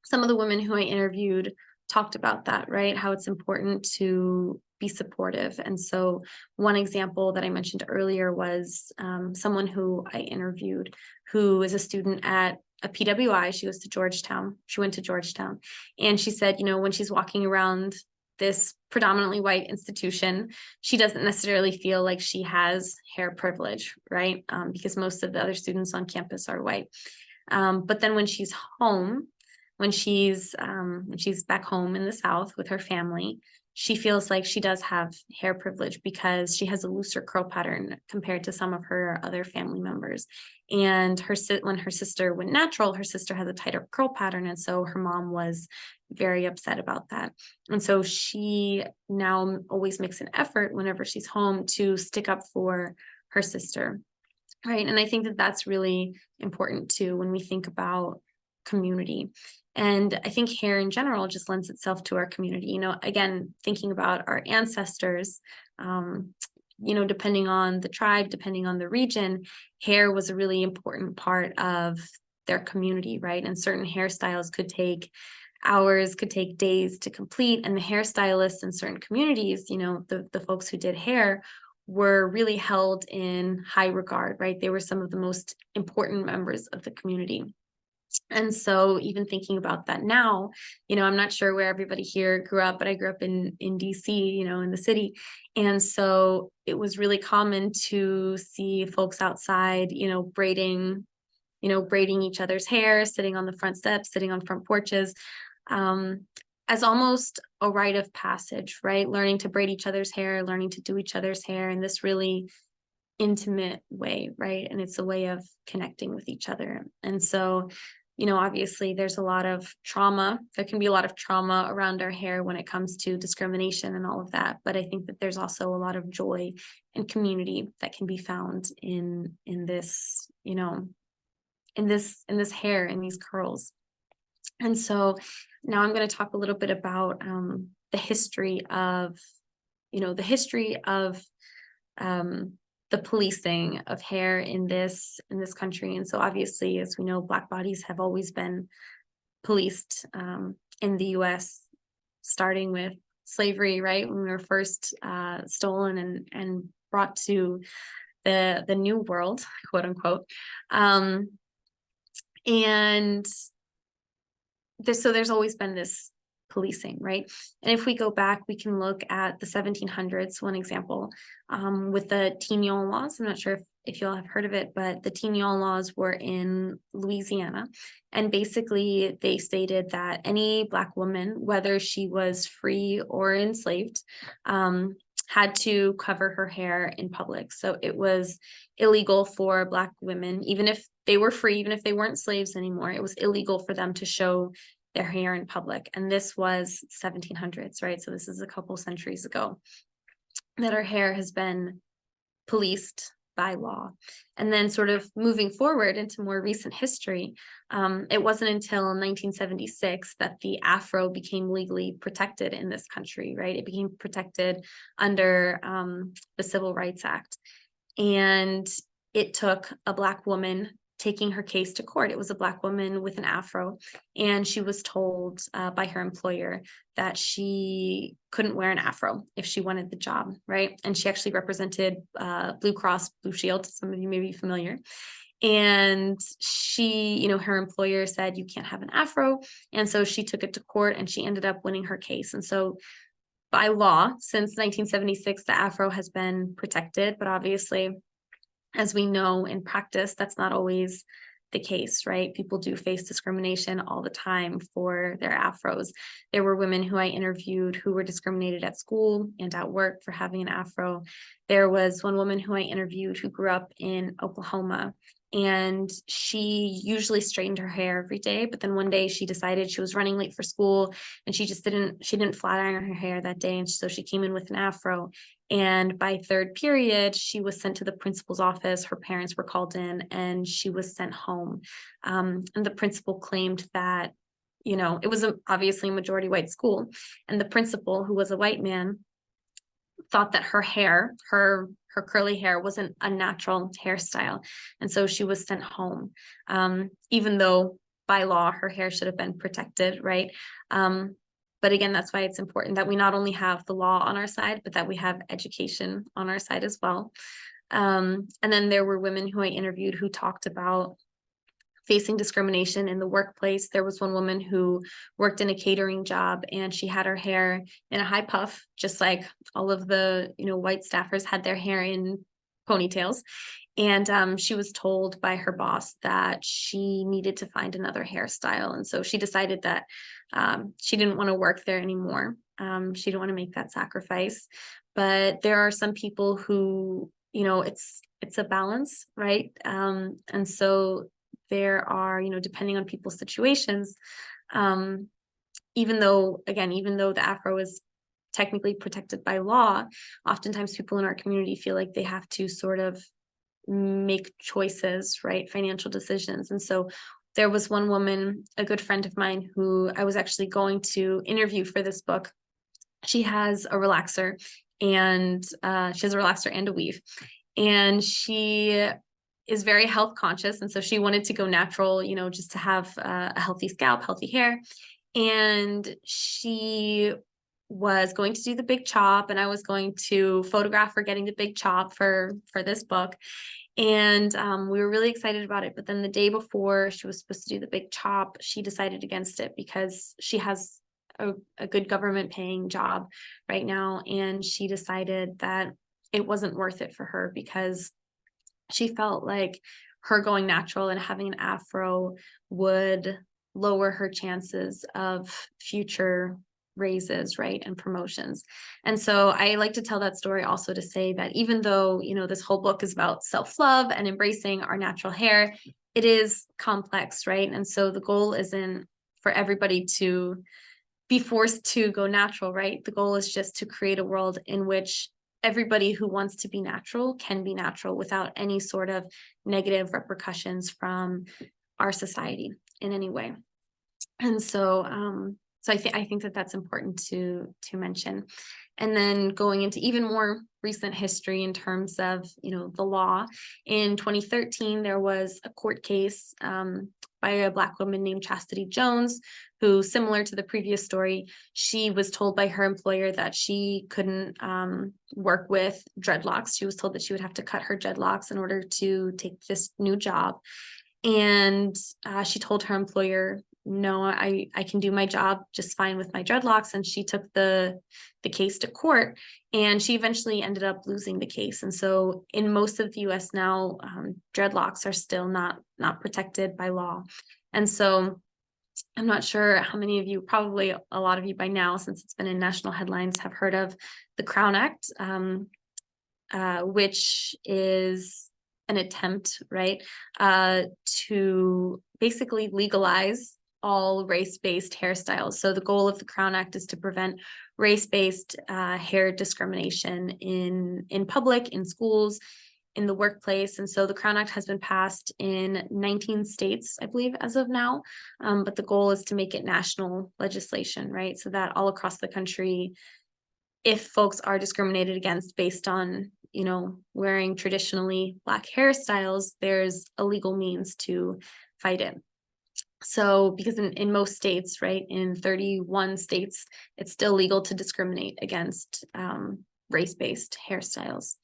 some of the women who I interviewed talked about that, right? How it's important to be supportive. And so one example that I mentioned earlier was someone who I interviewed who is a student at a PWI. She goes to Georgetown. She went to Georgetown. And she said, you know, when she's walking around this predominantly white institution, she doesn't necessarily feel like she has hair privilege, right? Because most of the other students on campus are white. But then when she's home, when she's back home in the South with her family, she feels like she does have hair privilege because she has a looser curl pattern compared to some of her other family members. And when her sister went natural, her sister has a tighter curl pattern. And so her mom was very upset about that. And so she now always makes an effort whenever she's home to stick up for her sister. Right. And I think that that's really important too, when we think about community. And I think hair in general just lends itself to our community. You know, again, thinking about our ancestors, you know, depending on the tribe, depending on the region, hair was a really important part of their community, right? And certain hairstyles could take hours, could take days to complete. And the hairstylists in certain communities, you know, the folks who did hair were really held in high regard, right? They were some of the most important members of the community. And so even thinking about that now, you know, I'm not sure where everybody here grew up, but I grew up in DC, you know, in the city. And so it was really common to see folks outside, you know, braiding each other's hair, sitting on the front steps, sitting on front porches, as almost a rite of passage, right? Learning to braid each other's hair, learning to do each other's hair in this really intimate way, right? And it's a way of connecting with each other. And so, you know, obviously there's a lot of trauma. There can be a lot of trauma around our hair when it comes to discrimination and all of that. But I think that there's also a lot of joy and community that can be found in this, you know, in this hair, in these curls. And so now I'm going to talk a little bit about the history of the policing of hair in this country. And so obviously, as we know, Black bodies have always been policed in the US, starting with slavery, right? When we were first stolen and brought to the New World, quote unquote. So there's always been this policing, right? And if we go back, we can look at the 1700s, one example, with the Tignon laws. I'm not sure if you all have heard of it, but the Tignon laws were in Louisiana. And basically they stated that any Black woman, whether she was free or enslaved, had to cover her hair in public. So it was illegal for Black women, even if they were free, even if they weren't slaves anymore, it was illegal for them to show their hair in public. And this was 1700s, right? So this is a couple centuries ago that our hair has been policed by law. And then sort of moving forward into more recent history, it wasn't until 1976 that the Afro became legally protected in this country, right? It became protected under the Civil Rights Act. And it took a Black woman taking her case to court. It was a Black woman with an Afro, and she was told by her employer that she couldn't wear an Afro if she wanted the job, right? And she actually represented Blue Cross Blue Shield. Some of you may be familiar. And she, you know, her employer said, you can't have an Afro. And so she took it to court and she ended up winning her case. And so by law, since 1976, the Afro has been protected, but obviously, as we know in practice, that's not always the case, right? People do face discrimination all the time for their afros. There were women who I interviewed who were discriminated at school and at work for having an afro. There was one woman who I interviewed who grew up in Oklahoma, and she usually straightened her hair every day, but then one day she decided she was running late for school and she didn't flat iron her hair that day, and so she came in with an afro. And by third period, she was sent to the principal's office. Her parents were called in and she was sent home. And the principal claimed that, it was obviously a majority white school. And the principal, who was a white man, thought that her hair, her curly hair, wasn't a natural hairstyle. And so she was sent home, even though by law, her hair should have been protected, right? But again, that's why it's important that we not only have the law on our side, but that we have education on our side as well. And then there were women who I interviewed who talked about facing discrimination in the workplace. There was one woman who worked in a catering job and she had her hair in a high puff, just like all of the, white staffers had their hair in ponytails. And she was told by her boss that she needed to find another hairstyle. And so she decided that she didn't want to work there anymore. She didn't want to make that sacrifice. But there are some people who, it's a balance, right? And so there are, depending on people's situations, even though the afro is technically protected by law, oftentimes people in our community feel like they have to sort of make choices, right? Financial decisions. And so there was one woman, a good friend of mine, who I was actually going to interview for this book. She has a relaxer and a weave, and she is very health conscious. And so she wanted to go natural, just to have a healthy scalp, healthy hair. And she was going to do the big chop, and I was going to photograph her getting the big chop for this book. And we were really excited about it. But then the day before she was supposed to do the big chop, she decided against it because she has a good government paying job right now. And she decided that it wasn't worth it for her because she felt like her going natural and having an afro would lower her chances of future raises, right, and promotions. And so I like to tell that story also to say that even though, this whole book is about self-love and embracing our natural hair, it is complex, right? And so the goal isn't for everybody to be forced to go natural, right? The goal is just to create a world in which everybody who wants to be natural can be natural without any sort of negative repercussions from our society in any way. And so, I think that that's important to mention. And then going into even more recent history in terms of, the law, in 2013, there was a court case by a Black woman named Chastity Jones, who, similar to the previous story, she was told by her employer that she couldn't work with dreadlocks. She was told that she would have to cut her dreadlocks in order to take this new job. And she told her employer, no, I can do my job just fine with my dreadlocks. And she took the case to court, and she eventually ended up losing the case. And so in most of the US now, dreadlocks are still not protected by law. And so I'm not sure how many of you, probably a lot of you by now, since it's been in national headlines, have heard of the Crown Act, which is an attempt, right, to basically legalize all race-based hairstyles. So the goal of the Crown Act is to prevent race-based hair discrimination in public, in schools, in the workplace. And so the Crown Act has been passed in 19 states, I believe, as of now. But the goal is to make it national legislation, right? So that all across the country, if folks are discriminated against based on, wearing traditionally Black hairstyles, there's a legal means to fight it. So because in most states, right, in 31 states, it's still legal to discriminate against race-based hairstyles.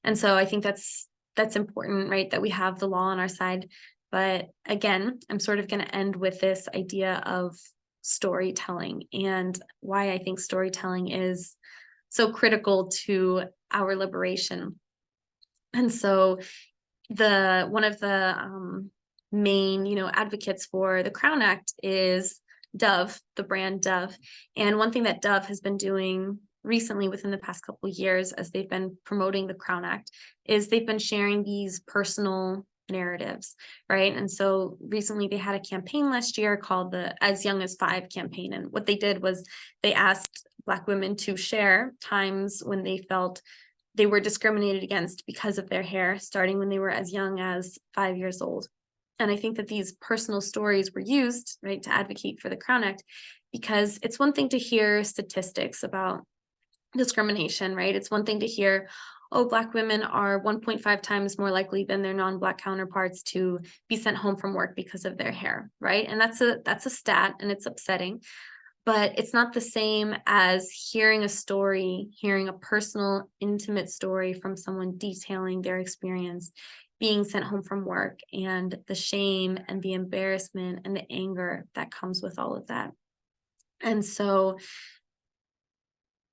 And so I think that's important, right, that we have the law on our side. But again, I'm sort of going to end with this idea of storytelling and why I think storytelling is so critical to our liberation. And so one of the main, advocates for the Crown Act is Dove, the brand Dove. And one thing that Dove has been doing recently within the past couple of years as they've been promoting the Crown Act is they've been sharing these personal narratives, right? And so recently they had a campaign last year called the As Young as 5 campaign. And what they did was they asked Black women to share times when they felt they were discriminated against because of their hair, starting when they were as young as 5 years old. And I think that these personal stories were used, right, to advocate for the Crown Act, because it's one thing to hear statistics about discrimination, right? It's one thing to hear, oh, Black women are 1.5 times more likely than their non-Black counterparts to be sent home from work because of their hair, right? And that's a stat, and it's upsetting. But it's not the same as hearing a story, hearing a personal, intimate story from someone detailing their experience being sent home from work and the shame and the embarrassment and the anger that comes with all of that. And so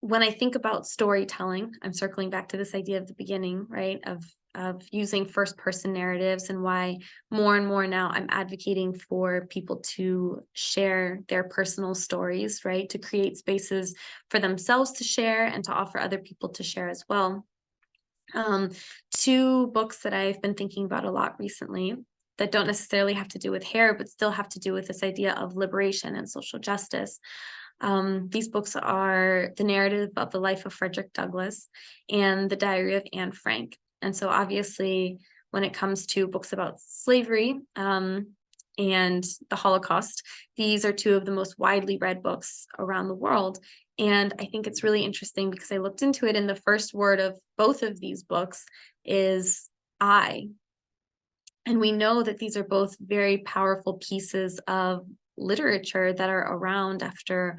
when I think about storytelling, I'm circling back to this idea of the beginning, right, of using first person narratives, and why more and more now I'm advocating for people to share their personal stories, right, to create spaces for themselves to share and to offer other people to share as well. 2 books that I've been thinking about a lot recently that don't necessarily have to do with hair, but still have to do with this idea of liberation and social justice. These books are The Narrative of the Life of Frederick Douglass and The Diary of Anne Frank. And so obviously, when it comes to books about slavery and the Holocaust, these are 2 of the most widely read books around the world. And I think it's really interesting because I looked into it, and the first word of both of these books is I. And we know that these are both very powerful pieces of literature that are around after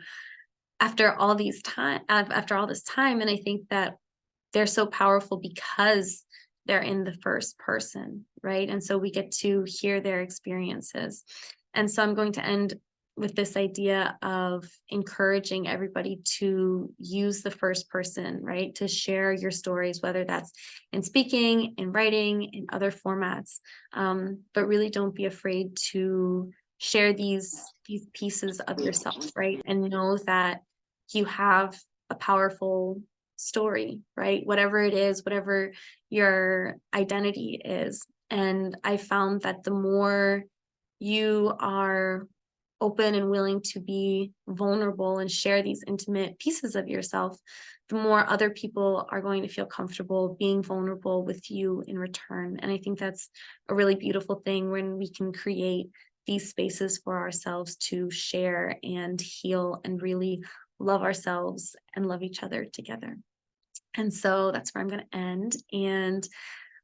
all this time. And I think that they're so powerful because they're in the first person, right? And so we get to hear their experiences. And so I'm going to end with this idea of encouraging everybody to use the first person, right? To share your stories, whether that's in speaking, in writing, in other formats. But really don't be afraid to share these pieces of yourself, right? And know that you have a powerful story, right? Whatever it is, whatever your identity is. And I found that the more you are open and willing to be vulnerable and share these intimate pieces of yourself, the more other people are going to feel comfortable being vulnerable with you in return. And I think that's a really beautiful thing when we can create these spaces for ourselves to share and heal and really love ourselves and love each other together. And so that's where I'm going to end. And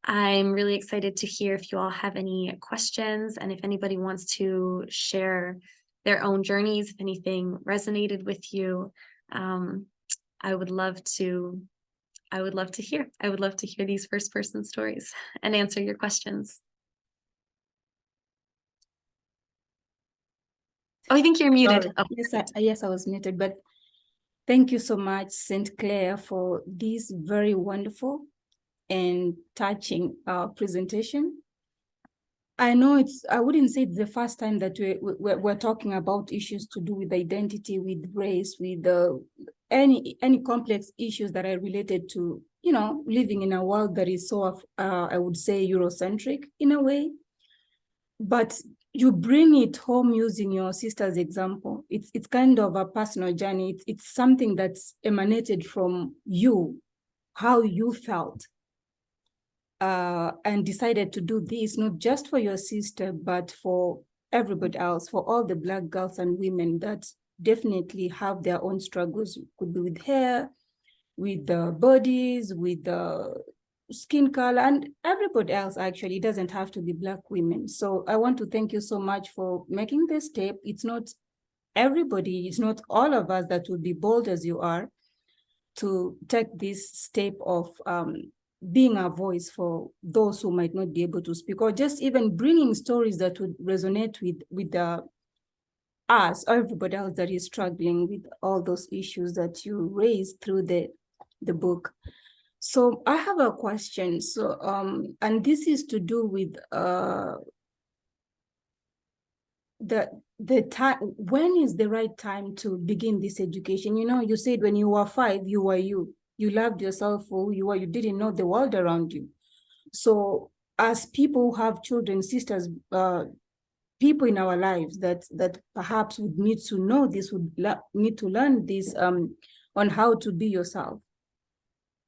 I'm really excited to hear if you all have any questions, and if anybody wants to share their own journeys, if anything resonated with you. I would love to hear. I would love to hear these first person stories and answer your questions. Oh, I think you're muted. Sorry. Oh. Yes, I was muted, but thank you so much, St. Clair, for this very wonderful and touching presentation. I know I wouldn't say it's the first time that we're talking about issues to do with identity, with race, with any complex issues that are related to, living in a world that is so, I would say, Eurocentric in a way. But you bring it home using your sister's example. It's kind of a personal journey. It's something that's emanated from you, how you felt. And decided to do this, not just for your sister, but for everybody else, for all the Black girls and women that definitely have their own struggles. Could be with hair, with the bodies, with the skin color, and everybody else. Actually, it doesn't have to be Black women. So I want to thank you so much for making this step. It's not everybody, it's not all of us that would be bold as you are to take this step of being a voice for those who might not be able to speak, or just even bringing stories that would resonate with us or everybody else that is struggling with all those issues that you raised through the book. So I have a question. So and this is to do with the time, when is the right time to begin this education? You know, you said when you were 5, you were you loved yourself for who you were, you didn't know the world around you. So as people who have children, sisters, people in our lives that perhaps would need to know this, would need to learn this on how to be yourself.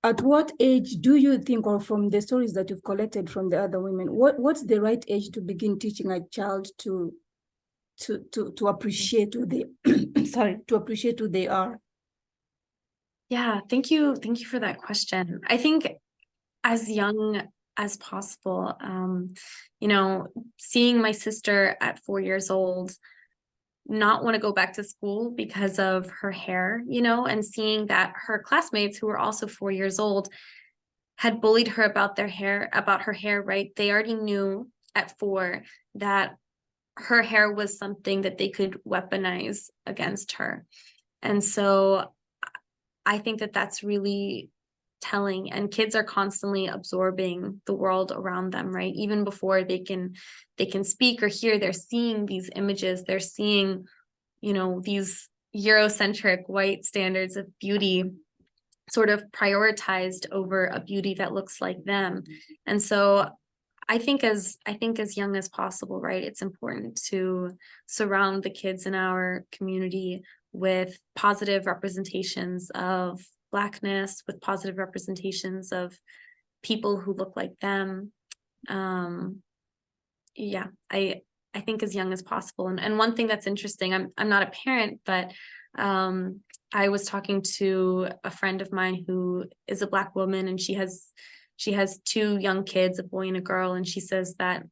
At what age do you think, or from the stories that you've collected from the other women, what's the right age to begin teaching a child to appreciate who they to appreciate who they are? Yeah, thank you for that question. I think as young as possible. You know, seeing my sister at 4 years old not want to go back to school because of her hair, you know, and seeing that her classmates who were also 4 years old had bullied her about her hair, right? They already knew at 4 that her hair was something that they could weaponize against her. And so I think that that's really telling, and kids are constantly absorbing the world around them, right? Even before they can speak or hear, they're seeing these images, they're seeing, you know, these Eurocentric white standards of beauty sort of prioritized over a beauty that looks like them. And so I think as young as possible, right, it's important to surround the kids in our community with positive representations of Blackness, with positive representations of people who look like them. Yeah, I think as young as possible. And one thing that's interesting, I'm not a parent, but I was talking to a friend of mine who is a Black woman, and she has 2 young kids, a boy and a girl, and she says that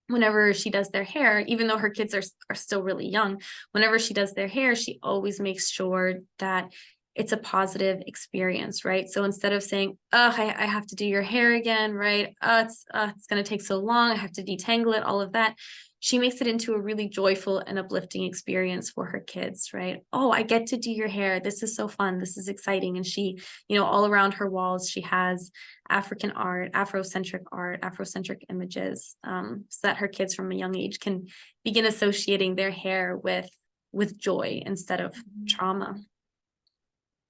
whenever she does their hair, even though her kids are still really young, whenever she does their hair, she always makes sure that it's a positive experience, right? So instead of saying, oh, I have to do your hair again, right? It's going to take so long. I have to detangle it, all of that. She makes it into a really joyful and uplifting experience for her kids, right? Oh, I get to do your hair. This is so fun. This is exciting. And she, you know, all around her walls, she has African art, Afrocentric images, so that her kids from a young age can begin associating their hair with joy instead of trauma.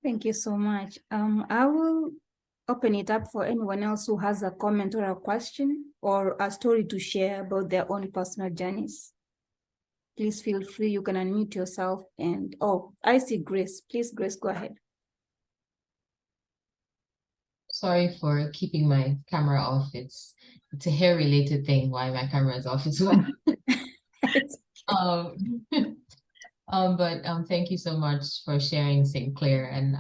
Thank you so much. I will open it up for anyone else who has a comment or a question or a story to share about their own personal journeys. Please feel free. You can unmute yourself. And oh, I see Grace. Please, Grace, go ahead. Sorry for keeping my camera off. It's a hair-related thing. Why my camera is off as well. But thank you so much for sharing, St. Clair. And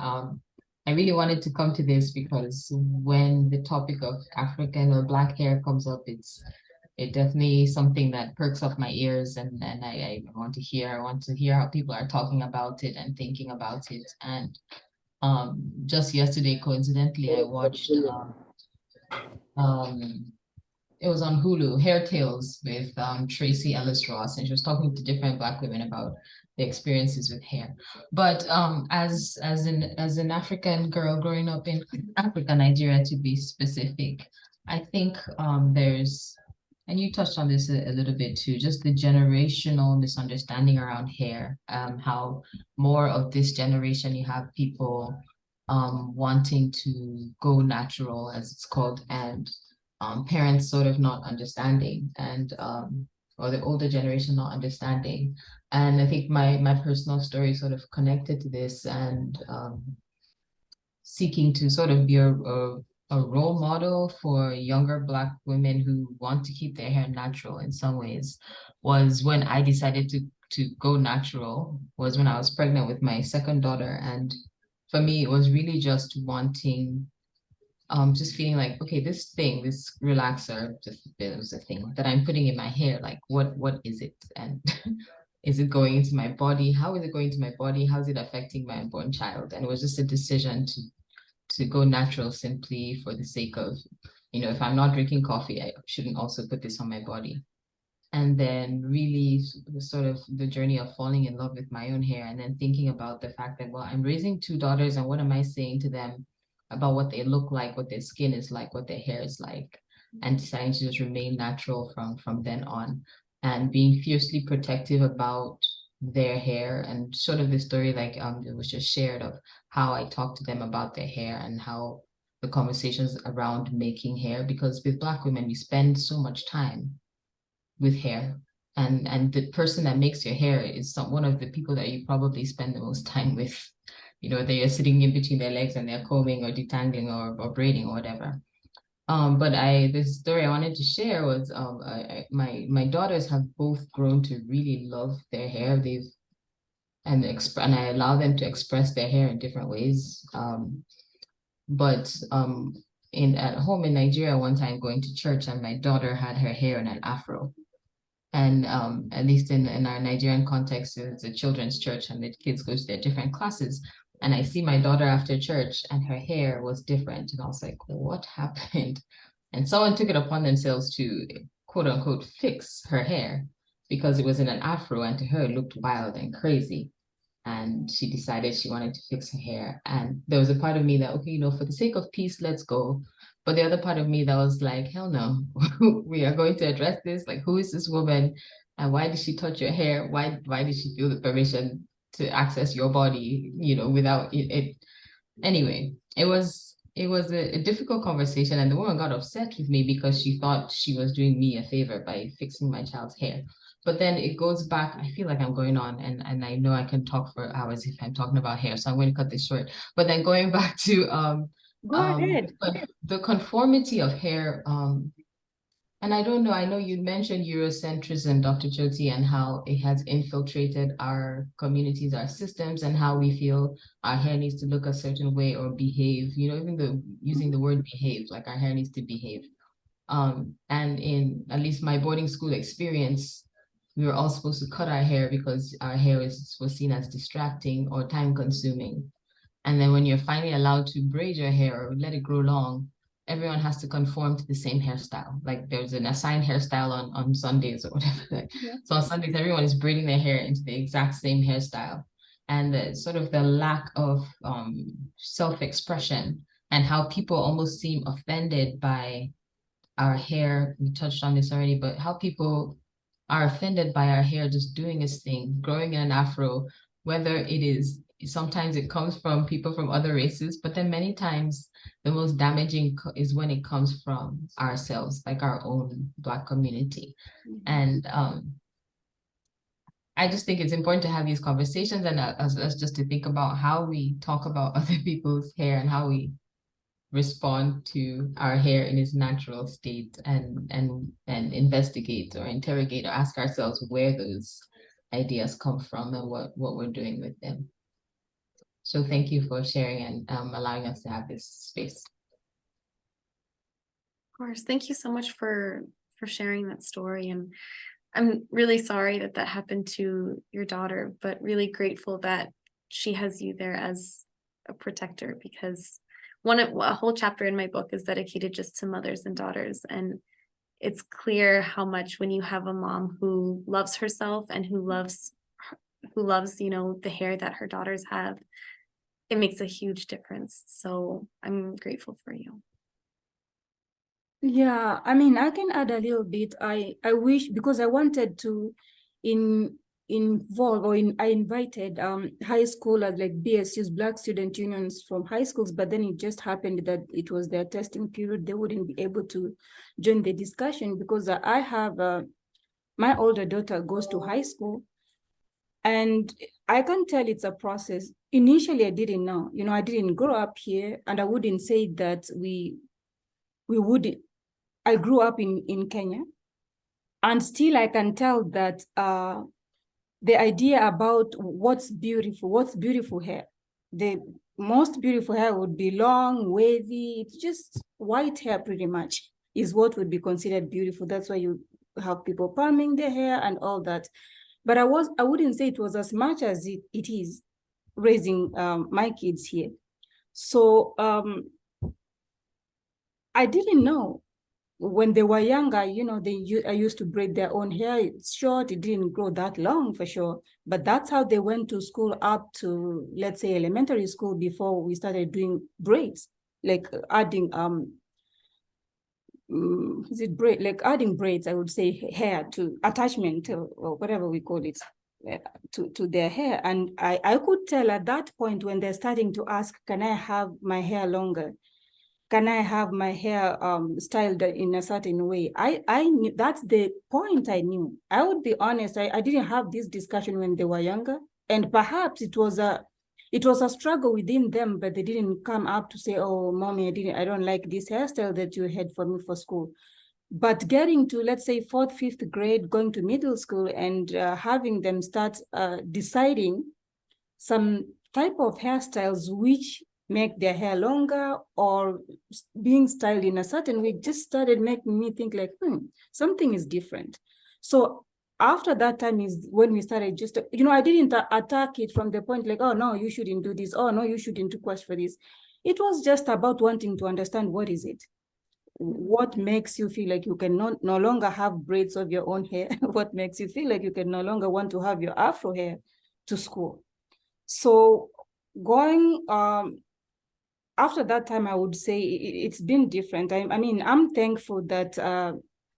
I really wanted to come to this because when the topic of African or Black hair comes up, it's definitely something that perks up my ears, and I want to hear how people are talking about it and thinking about it. And just yesterday, coincidentally, I watched it was on Hulu, Hair Tales with Tracy Ellis Ross, and she was talking to different Black women about the experiences with hair. But as an African girl growing up in Africa, Nigeria to be specific, I think there's, and you touched on this a little bit too, just the generational misunderstanding around hair, how more of this generation you have people wanting to go natural, as it's called, and parents sort of not understanding, and or the older generation not understanding. And I think my personal story sort of connected to this, and seeking to sort of be a role model for younger Black women who want to keep their hair natural in some ways, was when I decided to go natural, was when I was pregnant with my second daughter. And for me, it was really just wanting, just feeling like, okay, this relaxer, it was a thing that I'm putting in my hair, like what is it? And is it going into my body? How is it going to my body? How is it affecting my unborn child? And it was just a decision to go natural simply for the sake of, you know, if I'm not drinking coffee, I shouldn't also put this on my body. And then really sort of the journey of falling in love with my own hair, and then thinking about the fact that, well, I'm raising 2 daughters, and what am I saying to them about what they look like, what their skin is like, what their hair is like, and deciding to just remain natural from then on. and being fiercely protective about their hair, and sort of the story like it was just shared of how I talked to them about their hair and how the conversations around making hair, because with Black women, we spend so much time with hair. And the person that makes your hair is one of the people that you probably spend the most time with. You know, they are sitting in between their legs and they're combing or detangling or braiding or whatever. But the story I wanted to share was my daughters have both grown to really love their hair. And I allow them to express their hair in different ways. But at home in Nigeria, one time going to church, and my daughter had her hair in an afro. And at least in our Nigerian context, it's a children's church and the kids go to their different classes. And I see my daughter after church and her hair was different. And I was like, what happened? And someone took it upon themselves to quote unquote fix her hair because it was in an afro, and to her it looked wild and crazy. And she decided she wanted to fix her hair. And there was a part of me that, okay, for the sake of peace, let's go. But the other part of me that was like, hell no, we are going to address this. Like, who is this woman? And why did she touch your hair? Why did she feel the permission to access your body, without it? Anyway, it was a difficult conversation. And the woman got upset with me because she thought she was doing me a favor by fixing my child's hair. But then it goes back, I feel like I'm going on, and I know I can talk for hours if I'm talking about hair, so I'm going to cut this short. But then going back to Go ahead. the conformity of hair, and I don't know, I know you mentioned Eurocentrism, Dr. Choti, and how it has infiltrated our communities, our systems, and how we feel our hair needs to look a certain way or behave, even using the word behave, like our hair needs to behave. And in at least my boarding school experience, we were all supposed to cut our hair because our hair was seen as distracting or time consuming. And then when you're finally allowed to braid your hair or let it grow long, everyone has to conform to the same hairstyle. Like there's an assigned hairstyle on Sundays or whatever. Yeah. So on Sundays, everyone is braiding their hair into the exact same hairstyle. And the lack of self-expression and how people almost seem offended by our hair. We touched on this already, but how people are offended by our hair just doing its thing, growing in an afro, whether it is, sometimes it comes from people from other races, but then many times the most damaging is when it comes from ourselves, like our own Black community. And I just think it's important to have these conversations and us just to think about how we talk about other people's hair and how we respond to our hair in its natural state, and investigate or interrogate or ask ourselves where those ideas come from and what we're doing with them. So thank you for sharing and allowing us to have this space. Of course, thank you so much for sharing that story. And I'm really sorry that happened to your daughter, but really grateful that she has you there as a protector, because a whole chapter in my book is dedicated just to mothers and daughters. And it's clear how much when you have a mom who loves herself and who loves, the hair that her daughters have, it makes a huge difference. So I'm grateful for you. Yeah, I mean, I can add a little bit. I wish, because I wanted to involve, or I invited high schoolers, like BSUs, Black Student Unions from high schools, but then it just happened that it was their testing period. They wouldn't be able to join the discussion because I have, my older daughter goes to high school, and I can tell it's a process. Initially, I didn't know, I didn't grow up here, and I wouldn't say that we wouldn't. I grew up in Kenya, and still I can tell that the idea about what's beautiful hair. The most beautiful hair would be long, wavy. It's just white hair pretty much is what would be considered beautiful. That's why you have people palming their hair and all that. But I wouldn't say it was as much as it is raising my kids here. So I didn't know. When they were younger, I used to braid their own hair. It's short, it didn't grow that long for sure. But that's how they went to school up to, let's say, elementary school before we started doing braids, like adding is it braid, like adding braids, I would say hair to attachment or whatever we call it to their hair. And I could tell at that point when they're starting to ask, can I have my hair longer? Can I have my hair styled in a certain way? I knew that's the point I knew. I would be honest, I didn't have this discussion when they were younger. And perhaps it was a struggle within them, but they didn't come up to say, oh, mommy, I don't like this hairstyle that you had for me for school. But getting to, let's say, 4th, 5th grade, going to middle school and having them start deciding some type of hairstyles which make their hair longer or being styled in a certain way just started making me think like, something is different. So after that time is when we started just, I didn't attack it from the point like, oh, no, you shouldn't do this. Oh, no, you shouldn't request for this. It was just about wanting to understand what is it. What makes you feel like you can no longer have braids of your own hair? What makes you feel like you can no longer want to have your Afro hair to school? So going, after that time, I would say it's been different. I mean, I'm thankful that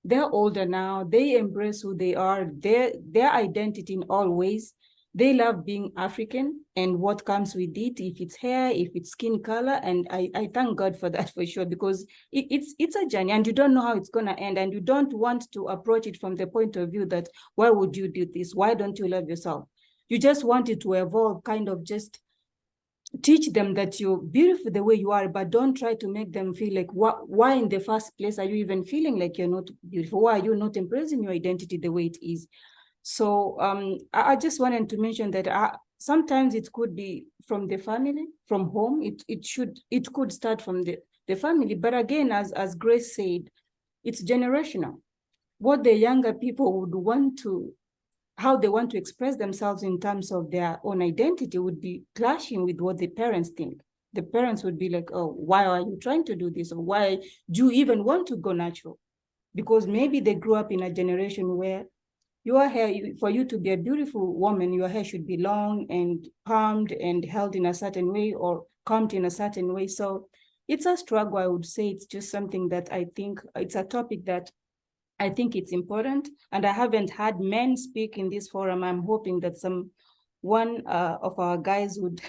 they're older now. They embrace who they are, their identity in all ways. They love being African and what comes with it, if it's hair, if it's skin color. And I thank God for that for sure, because it's a journey and you don't know how it's going to end. And you don't want to approach it from the point of view that, why would you do this? Why don't you love yourself? You just want it to evolve, kind of just teach them that you're beautiful the way you are, but don't try to make them feel like, why in the first place are you even feeling like you're not beautiful? Why are you not embracing your identity the way it is? So I just wanted to mention that sometimes it could be from the family, from home. It could start from the family. But again, as Grace said, it's generational. What the younger people would want to, how they want to express themselves in terms of their own identity would be clashing with what the parents think. The parents would be like, oh, why are you trying to do this? Or why do you even want to go natural? Because maybe they grew up in a generation where your hair, for you to be a beautiful woman, your hair should be long and palmed and held in a certain way or combed in a certain way. So it's a struggle, I would say. It's just something that I think it's a topic that I think it's important. And I haven't had men speak in this forum. I'm hoping that one of our guys would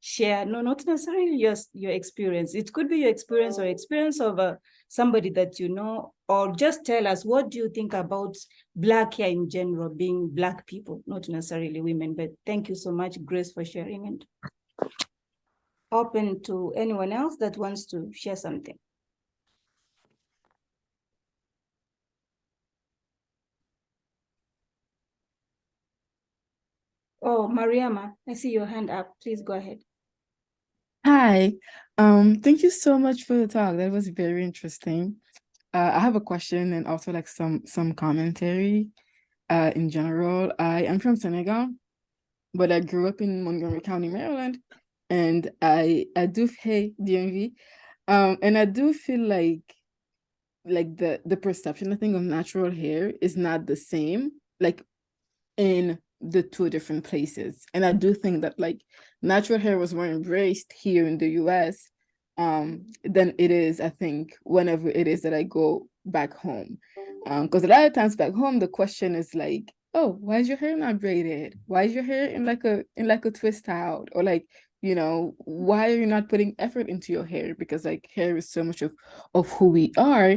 share, no, not necessarily your experience. It could be your experience or experience of somebody that you know, or just tell us, what do you think about Black hair in general, being Black people, not necessarily women. But thank you so much, Grace, for sharing, and open to anyone else that wants to share something. Oh, Mariama, I see your hand up. Please go ahead. Hi, thank you so much for the talk. That was very interesting. I have a question and also like some commentary in general. I am from Senegal, but I grew up in Montgomery County, Maryland, and I do hey DMV, and I do feel like the perception, I think, of natural hair is not the same like in the two different places. And I do think that like natural hair was more embraced here in the US than it is, I think, whenever it is that I go back home. Because a lot of times back home, the question is like, oh, why is your hair not braided? Why is your hair in like a twist out? Or like, why are you not putting effort into your hair? Because like hair is so much of who we are.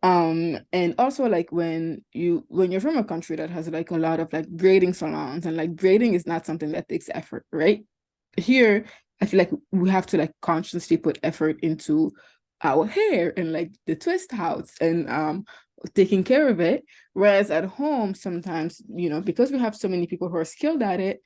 And also like when you're from a country that has like a lot of like braiding salons, and like braiding is not something that takes effort, right? Here, I feel like we have to like consciously put effort into our hair and like the twist outs and taking care of it. Whereas at home, sometimes, because we have so many people who are skilled at it,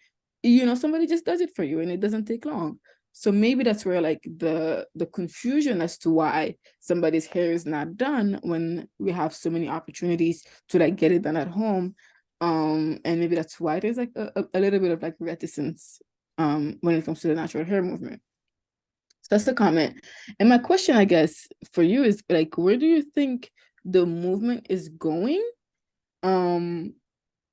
somebody just does it for you and it doesn't take long. So maybe that's where like the confusion as to why somebody's hair is not done when we have so many opportunities to like get it done at home. And maybe that's why there's like a little bit of like reticence when it comes to the natural hair movement. So that's the comment. And my question, I guess, for you is like, where do you think the movement is going?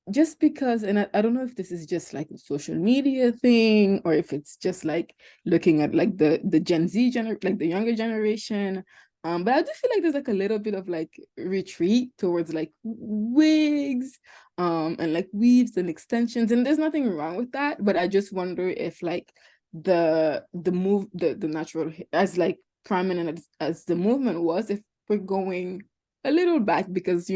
Just because, and I don't know if this is just like a social media thing, or if it's just like looking at like the Gen Z like the younger generation, But I do feel like there's like a little bit of like retreat towards like wigs, and like weaves and extensions, and there's nothing wrong with that. But I just wonder if like the natural as like prominent as the movement was, if we're going a little back, because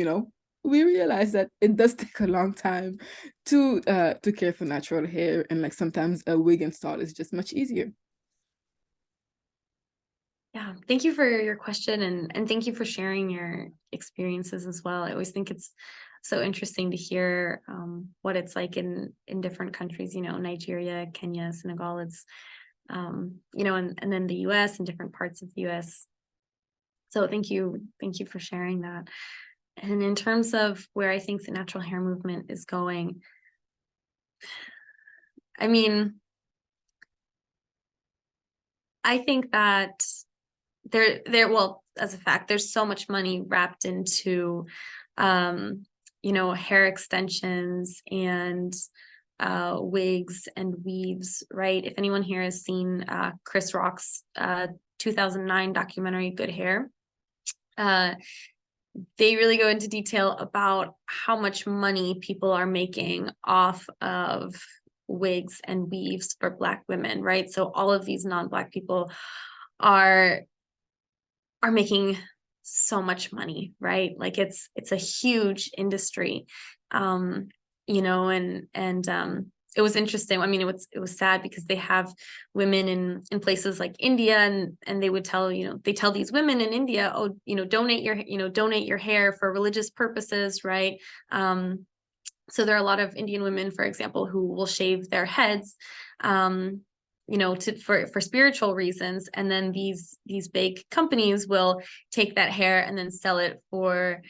we realize that it does take a long time to care for natural hair, and like sometimes a wig install is just much easier. Yeah, thank you for your question, and thank you for sharing your experiences as well. I always think it's so interesting to hear what it's like in different countries, Nigeria, Kenya, Senegal, it's, and then the US and different parts of the US. So thank you for sharing that. And in terms of where I think the natural hair movement is going, I mean, I think that well, as a fact, there's so much money wrapped into, hair extensions and wigs and weaves, right? If anyone here has seen Chris Rock's 2009 documentary, Good Hair, they really go into detail about how much money people are making off of wigs and weaves for Black women, right? So all of these non-Black people are making so much money, right? Like it's a huge industry, and it was interesting. I mean, it was sad because they have women in places like India, and they would tell, they tell these women in India, oh, donate your hair for religious purposes, right? So there are a lot of Indian women, for example, who will shave their heads, for spiritual reasons, and then these big companies will take that hair and then sell it for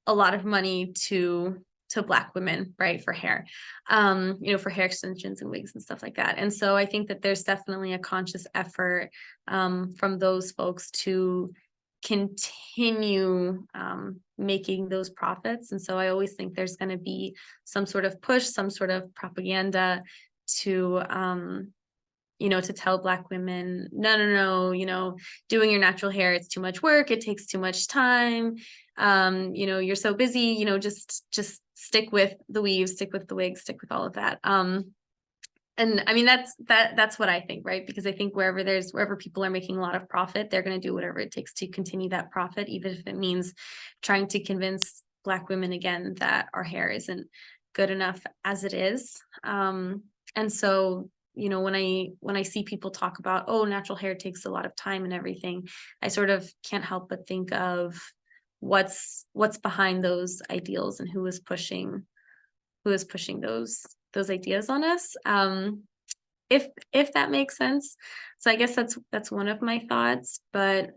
a lot of money to Black women, right, for hair, for hair extensions and wigs and stuff like that. And so I think that there's definitely a conscious effort from those folks to continue making those profits. And so I always think there's going to be some sort of push, some sort of propaganda to to tell Black women, no, doing your natural hair, it's too much work, it takes too much time, you're so busy, just stick with the weave, stick with the wig, stick with all of that. And I mean, that's what I think, right? Because I think wherever people are making a lot of profit, they're going to do whatever it takes to continue that profit, even if it means trying to convince Black women again that our hair isn't good enough as it is. And so, when I see people talk about, oh, natural hair takes a lot of time and everything, I sort of can't help but think of what's behind those ideals and who is pushing those ideas on us, if that makes sense. So I guess that's one of my thoughts, but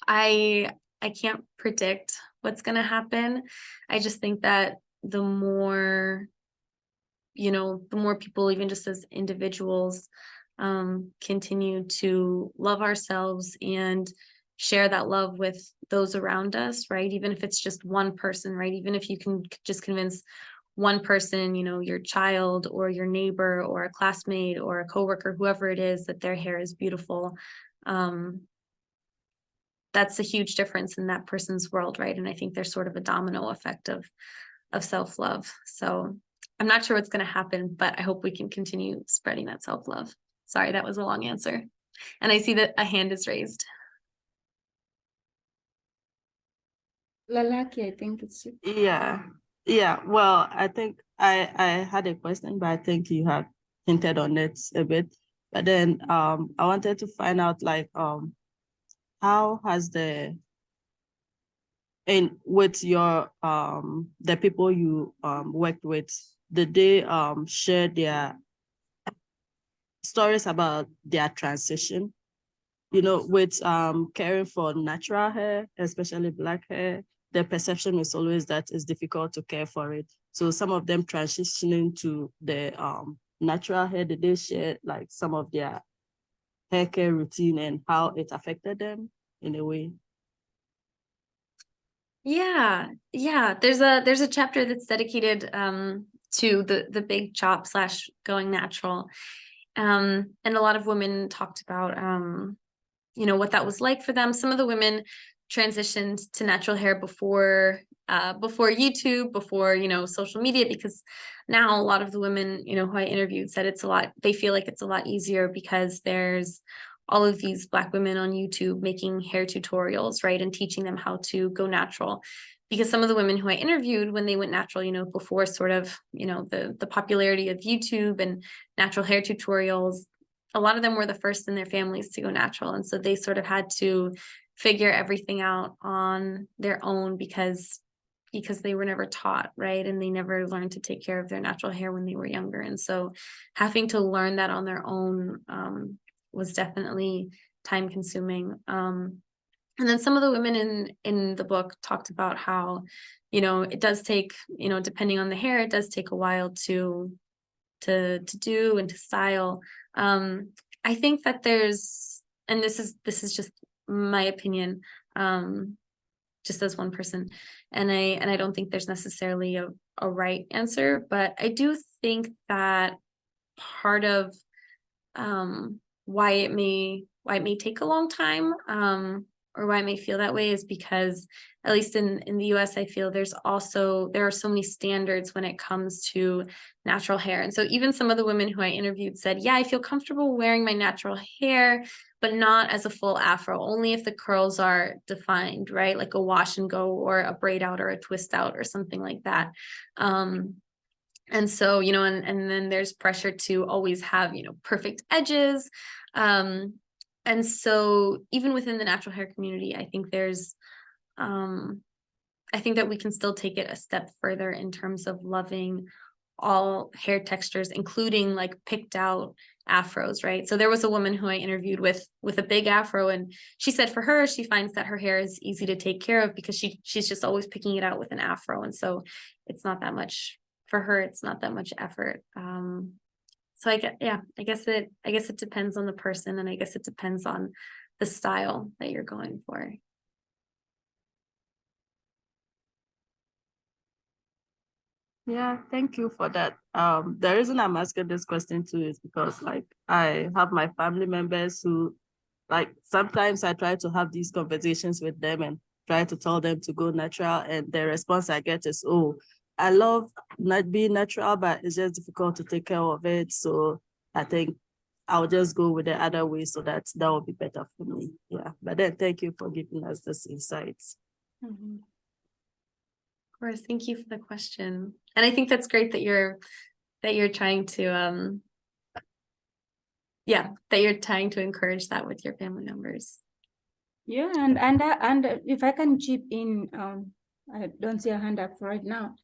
I can't predict what's going to happen. I just think that the more people, even just as individuals, continue to love ourselves and share that love with those around us, right? Even if it's just one person, right? Even if you can just convince one person, your child or your neighbor or a classmate or a coworker, whoever it is, that their hair is beautiful, that's a huge difference in that person's world, right? And I think there's sort of a domino effect of self-love. So I'm not sure what's going to happen, but I hope we can continue spreading that self-love. Sorry, that was a long answer. And I see that a hand is raised. Lalaki, I think it's you. Yeah. Well, I think I had a question, but I think you have hinted on it a bit. But then I wanted to find out, like, how has with your the people you worked with, did they share their stories about their transition? With caring for natural hair, especially Black hair, the perception is always that it's difficult to care for it. So some of them transitioning to the natural hair, did they share like some of their hair care routine and how it affected them in a way? Yeah. There's a chapter that's dedicated to the big chop / going natural. And a lot of women talked about what that was like for them. Some of the women transitioned to natural hair before YouTube, before, social media, because now a lot of the women, who I interviewed said they feel like it's a lot easier because there's all of these Black women on YouTube making hair tutorials, right, and teaching them how to go natural. Because some of the women who I interviewed when they went natural, before sort of, the popularity of YouTube and natural hair tutorials, a lot of them were the first in their families to go natural. And so they sort of had to figure everything out on their own because they were never taught, right? And they never learned to take care of their natural hair when they were younger. And so having to learn that on their own was definitely time consuming. And then some of the women in the book talked about how, it does take, depending on the hair, it does take a while to do and to style. I think that there's, and this is just my opinion, just as one person, and I don't think there's necessarily a right answer, but I do think that part of why it may take a long time, or why I may feel that way, is because, at least in the US, I feel there are so many standards when it comes to natural hair. And so even some of the women who I interviewed said, yeah, I feel comfortable wearing my natural hair, but not as a full afro, only if the curls are defined, right? Like a wash and go or a braid out or a twist out or something like that. And so, and then there's pressure to always have, perfect edges. And so even within the natural hair community, I think I think that we can still take it a step further in terms of loving all hair textures, including like picked out afros, right? So there was a woman who I interviewed with a big afro, and she said for her, she finds that her hair is easy to take care of because she's just always picking it out with an afro. And so it's not that much for her, it's not that much effort. So I guess it depends on the person, and I guess it depends on the style that you're going for. Yeah, thank you for that. The reason I'm asking this question too is because I have my family members who sometimes I try to have these conversations with them and try to tell them to go natural, and the response I get is, oh, I love not being natural, but it's just difficult to take care of it. So I think I'll just go with the other way, so that will be better for me. Yeah, but then thank you for giving us this insights. Mm-hmm. Of course, thank you for the question. And I think that's great that you're trying to that you're trying to encourage that with your family members. Yeah, and if I can chip in, I don't see a hand up right now.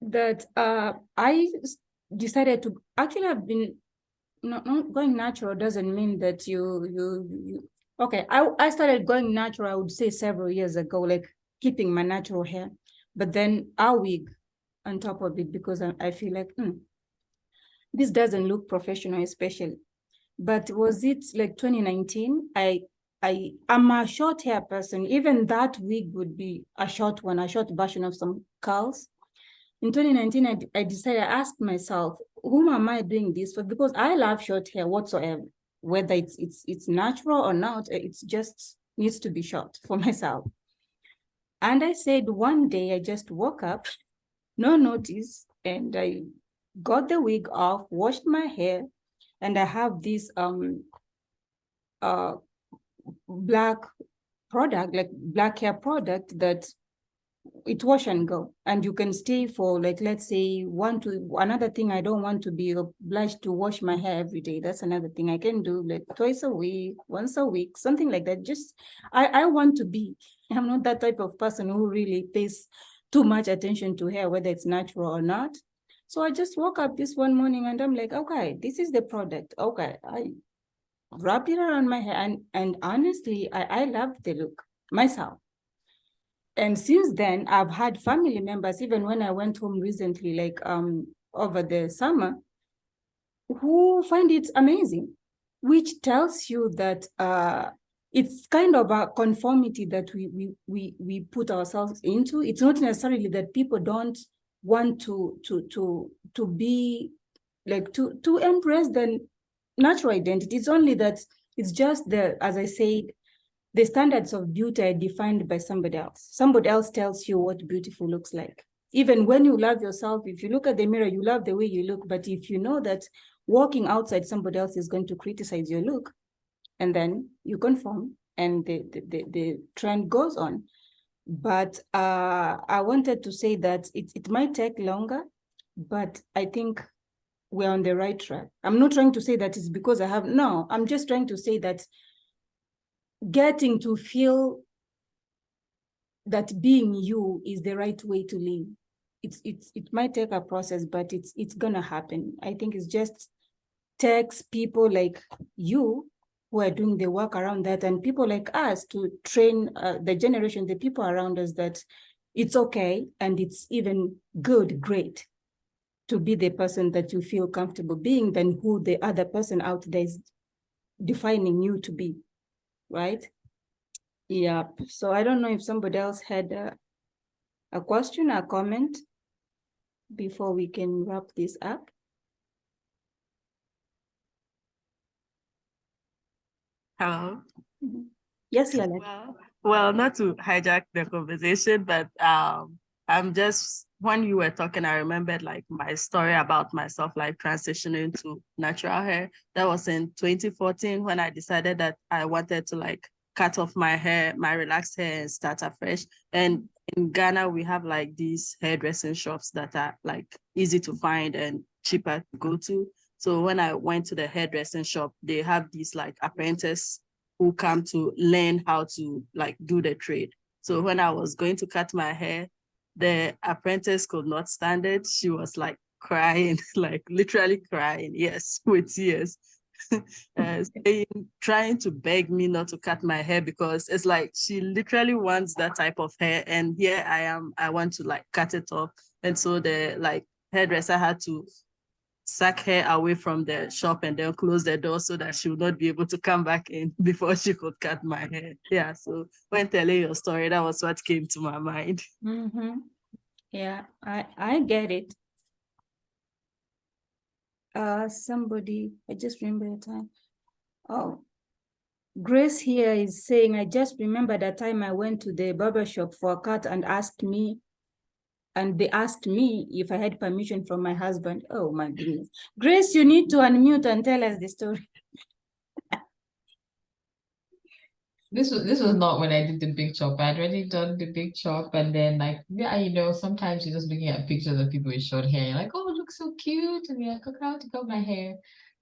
That I decided to actually have been not going natural doesn't mean that you okay. I started going natural, I would say several years ago, like keeping my natural hair, but then a wig on top of it because I feel like this doesn't look professional, especially. But was it like 2019? I'm a short hair person. Even that wig would be a short one, a short version of some curls. In 2019, I decided, I asked myself, whom am I doing this for? Because I love short hair whatsoever, whether it's natural or not, it just needs to be short for myself. And I said, one day I just woke up, no notice, and I got the wig off, washed my hair, and I have this black product, like black hair product that it wash and go, and you can stay for like, let's say another thing, I don't want to be obliged to wash my hair every day. That's another thing I can do, like twice a week, once a week, something like that. Just I want to be, I'm not that type of person who really pays too much attention to hair, whether it's natural or not. So I just woke up this one morning and I'm like, okay, this is the product. Okay, I wrapped it around my hair, and honestly, I love the look myself. And since then, I've had family members, even when I went home recently, like over the summer, who find it amazing, which tells you that it's kind of a conformity that we put ourselves into. It's not necessarily that people don't want to be like to embrace the natural identity. It's only that It's just as I said, the standards of beauty are defined by somebody else. Somebody else tells you what beautiful looks like. Even when you love yourself, if you look at the mirror, you love the way you look. But if you know that walking outside, somebody else is going to criticize your look, and then you conform, and the trend goes on. But I wanted to say that it might take longer, but I think we're on the right track. I'm not trying to say that it's because no, I'm just trying to say that getting to feel that being you is the right way to live. It might take a process, but it's gonna happen. I think it's just takes people like you who are doing the work around that, and people like us to train the people around us, that it's okay and it's even great to be the person that you feel comfortable being than who the other person out there is defining you to be, right? Yeah. So I don't know if somebody else had a question, a comment before we can wrap this up. Hello. Mm-hmm. Yes, Lala. Well, not to hijack the conversation, but I'm just, when you were talking, I remembered like my story about myself, like transitioning to natural hair. That was in 2014 when I decided that I wanted to like cut off my hair, my relaxed hair, and start afresh. And in Ghana, we have like these hairdressing shops that are like easy to find and cheaper to go to. So when I went to the hairdressing shop, they have these like apprentices who come to learn how to like do the trade. So when I was going to cut my hair, the apprentice could not stand it. She was like crying, like literally crying, yes, with tears. Trying to beg me not to cut my hair because it's like she literally wants that type of hair, and here I am, I want to like cut it off. And so the like hairdresser had to sack her away from the shop and then close the door so that she would not be able to come back in before she could cut my hair. Yeah, so when telling your story, that was what came to my mind. Mm-hmm. Yeah, I get it. Somebody, I just remember the time. Oh, Grace here is saying, I just remember that time I went to the barber shop for a cut and they asked me if I had permission from my husband. Oh my goodness. Grace, you need to unmute and tell us the story. This was not when I did the big chop. I'd already done the big chop, and then like, yeah, you know, sometimes you're just looking at pictures of people with short hair, you're like, oh, it looks so cute, and you're like, okay, how to cut my hair.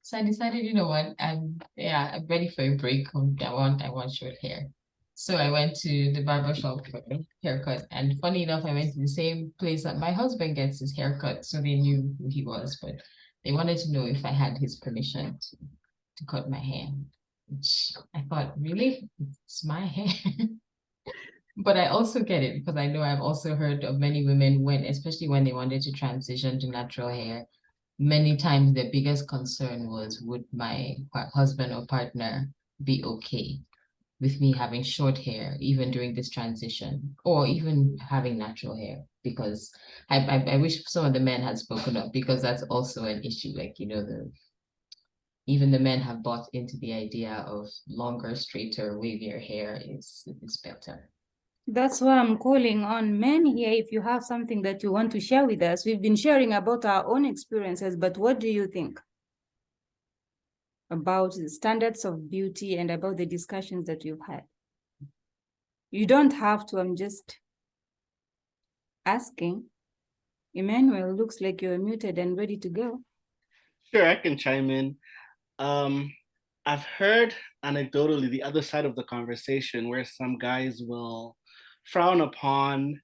So I decided, you know what, I'm ready for a break. I want short hair. So I went to the barber shop for a haircut, and funny enough, I went to the same place that my husband gets his haircut, so they knew who he was, but they wanted to know if I had his permission to cut my hair. Which I thought, really? It's my hair. But I also get it because I know I've also heard of many women especially when they wanted to transition to natural hair, many times their biggest concern was, would my husband or partner be okay with me having short hair, even during this transition, or even having natural hair? Because I wish some of the men had spoken up, because that's also an issue. Like, you know, even the men have bought into the idea of longer, straighter, wavier hair is better. That's why I'm calling on men here. If you have something that you want to share with us, we've been sharing about our own experiences, but what do you think about the standards of beauty and about the discussions that you've had? You don't have to, I'm just asking. Emmanuel, looks like you're muted and ready to go. Sure, I can chime in. I've heard anecdotally the other side of the conversation where some guys will frown upon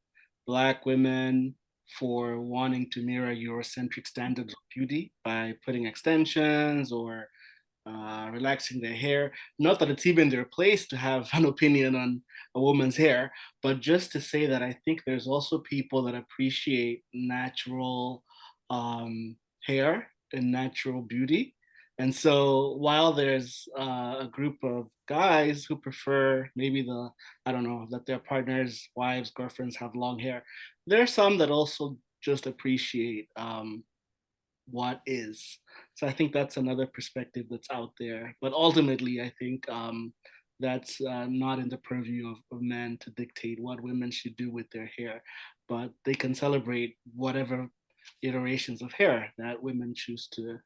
Black women for wanting to mirror Eurocentric standards of beauty by putting extensions or relaxing their hair. Not that it's even their place to have an opinion on a woman's hair, but just to say that I think there's also people that appreciate natural hair and natural beauty. And so while there's a group of guys who prefer maybe I don't know, that their partners, wives, girlfriends have long hair, there are some that also just appreciate what is. So I think that's another perspective that's out there. But ultimately, I think that's not in the purview of men to dictate what women should do with their hair, but they can celebrate whatever iterations of hair that women choose to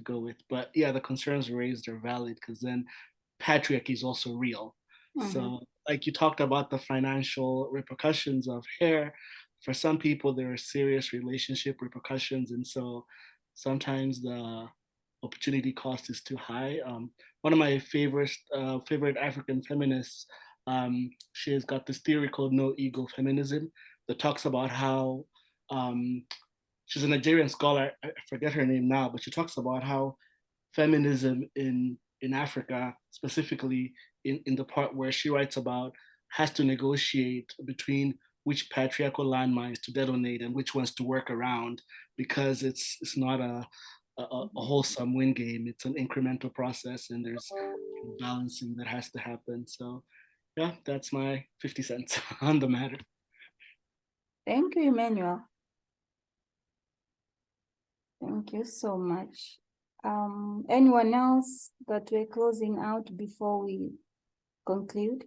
go with. But yeah, the concerns raised are valid, because then patriarchy is also real. So like you talked about the financial repercussions of hair, for some people there are serious relationship repercussions, and so sometimes the opportunity cost is too high. One of my favorite African feminists, she has got this theory called no ego feminism that talks about how she's a Nigerian scholar. I forget her name now, but she talks about how feminism in Africa, specifically in the part where she writes about, has to negotiate between which patriarchal landmines to detonate and which ones to work around, because it's not a wholesome win game. It's an incremental process, and there's balancing that has to happen. So yeah, that's my 50 cents on the matter. Thank you, Emmanuel. Thank you so much. Anyone else that we're closing out before we conclude?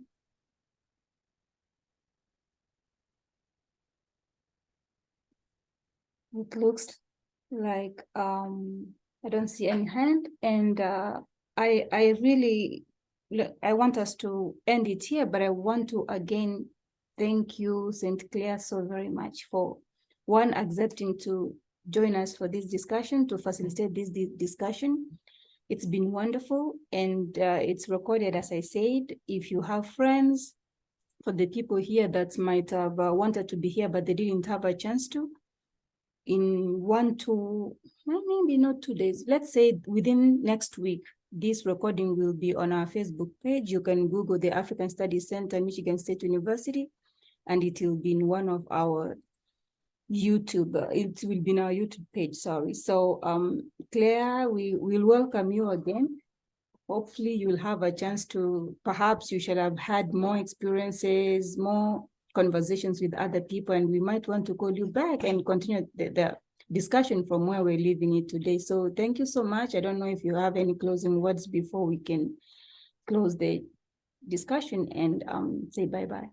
It looks like I don't see any hand, and I really want us to end it here, but I want to again thank you, St. Clair, so very much for accepting to join us for this discussion, to facilitate this discussion. It's been wonderful, and it's recorded, as I said. If you have friends, for the people here that might have wanted to be here, but they didn't have a chance to, in 1 to maybe not 2 days, let's say within next week, this recording will be on our Facebook page. You can Google the African Studies Center, Michigan State University, and it will be in one of our YouTube, it will be in our YouTube page, sorry. So Claire, we will welcome you again. Hopefully you'll have a chance to, perhaps you should have had more experiences, more conversations with other people, and we might want to call you back and continue the discussion from where we're leaving it today. So thank you so much. I don't know if you have any closing words before we can close the discussion and say bye-bye.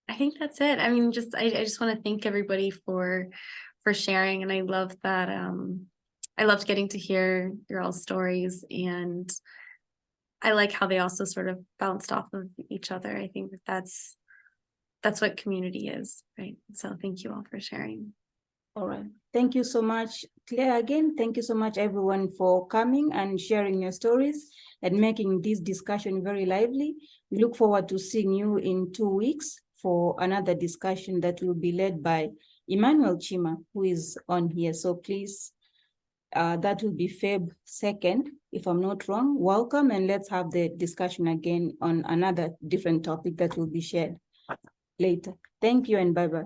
I think that's it. I mean, I just want to thank everybody for sharing, and I love that. I loved getting to hear your all stories, and I like how they also sort of bounced off of each other. I think that's what community is, right? So thank you all for sharing. All right. Thank you so much, Claire. Again, thank you so much, everyone, for coming and sharing your stories and making this discussion very lively. We look forward to seeing you in 2 weeks for another discussion that will be led by Emmanuel Chima, who is on here. So please, that will be Feb 2nd, if I'm not wrong. Welcome, and let's have the discussion again on another different topic that will be shared later. Thank you and bye-bye.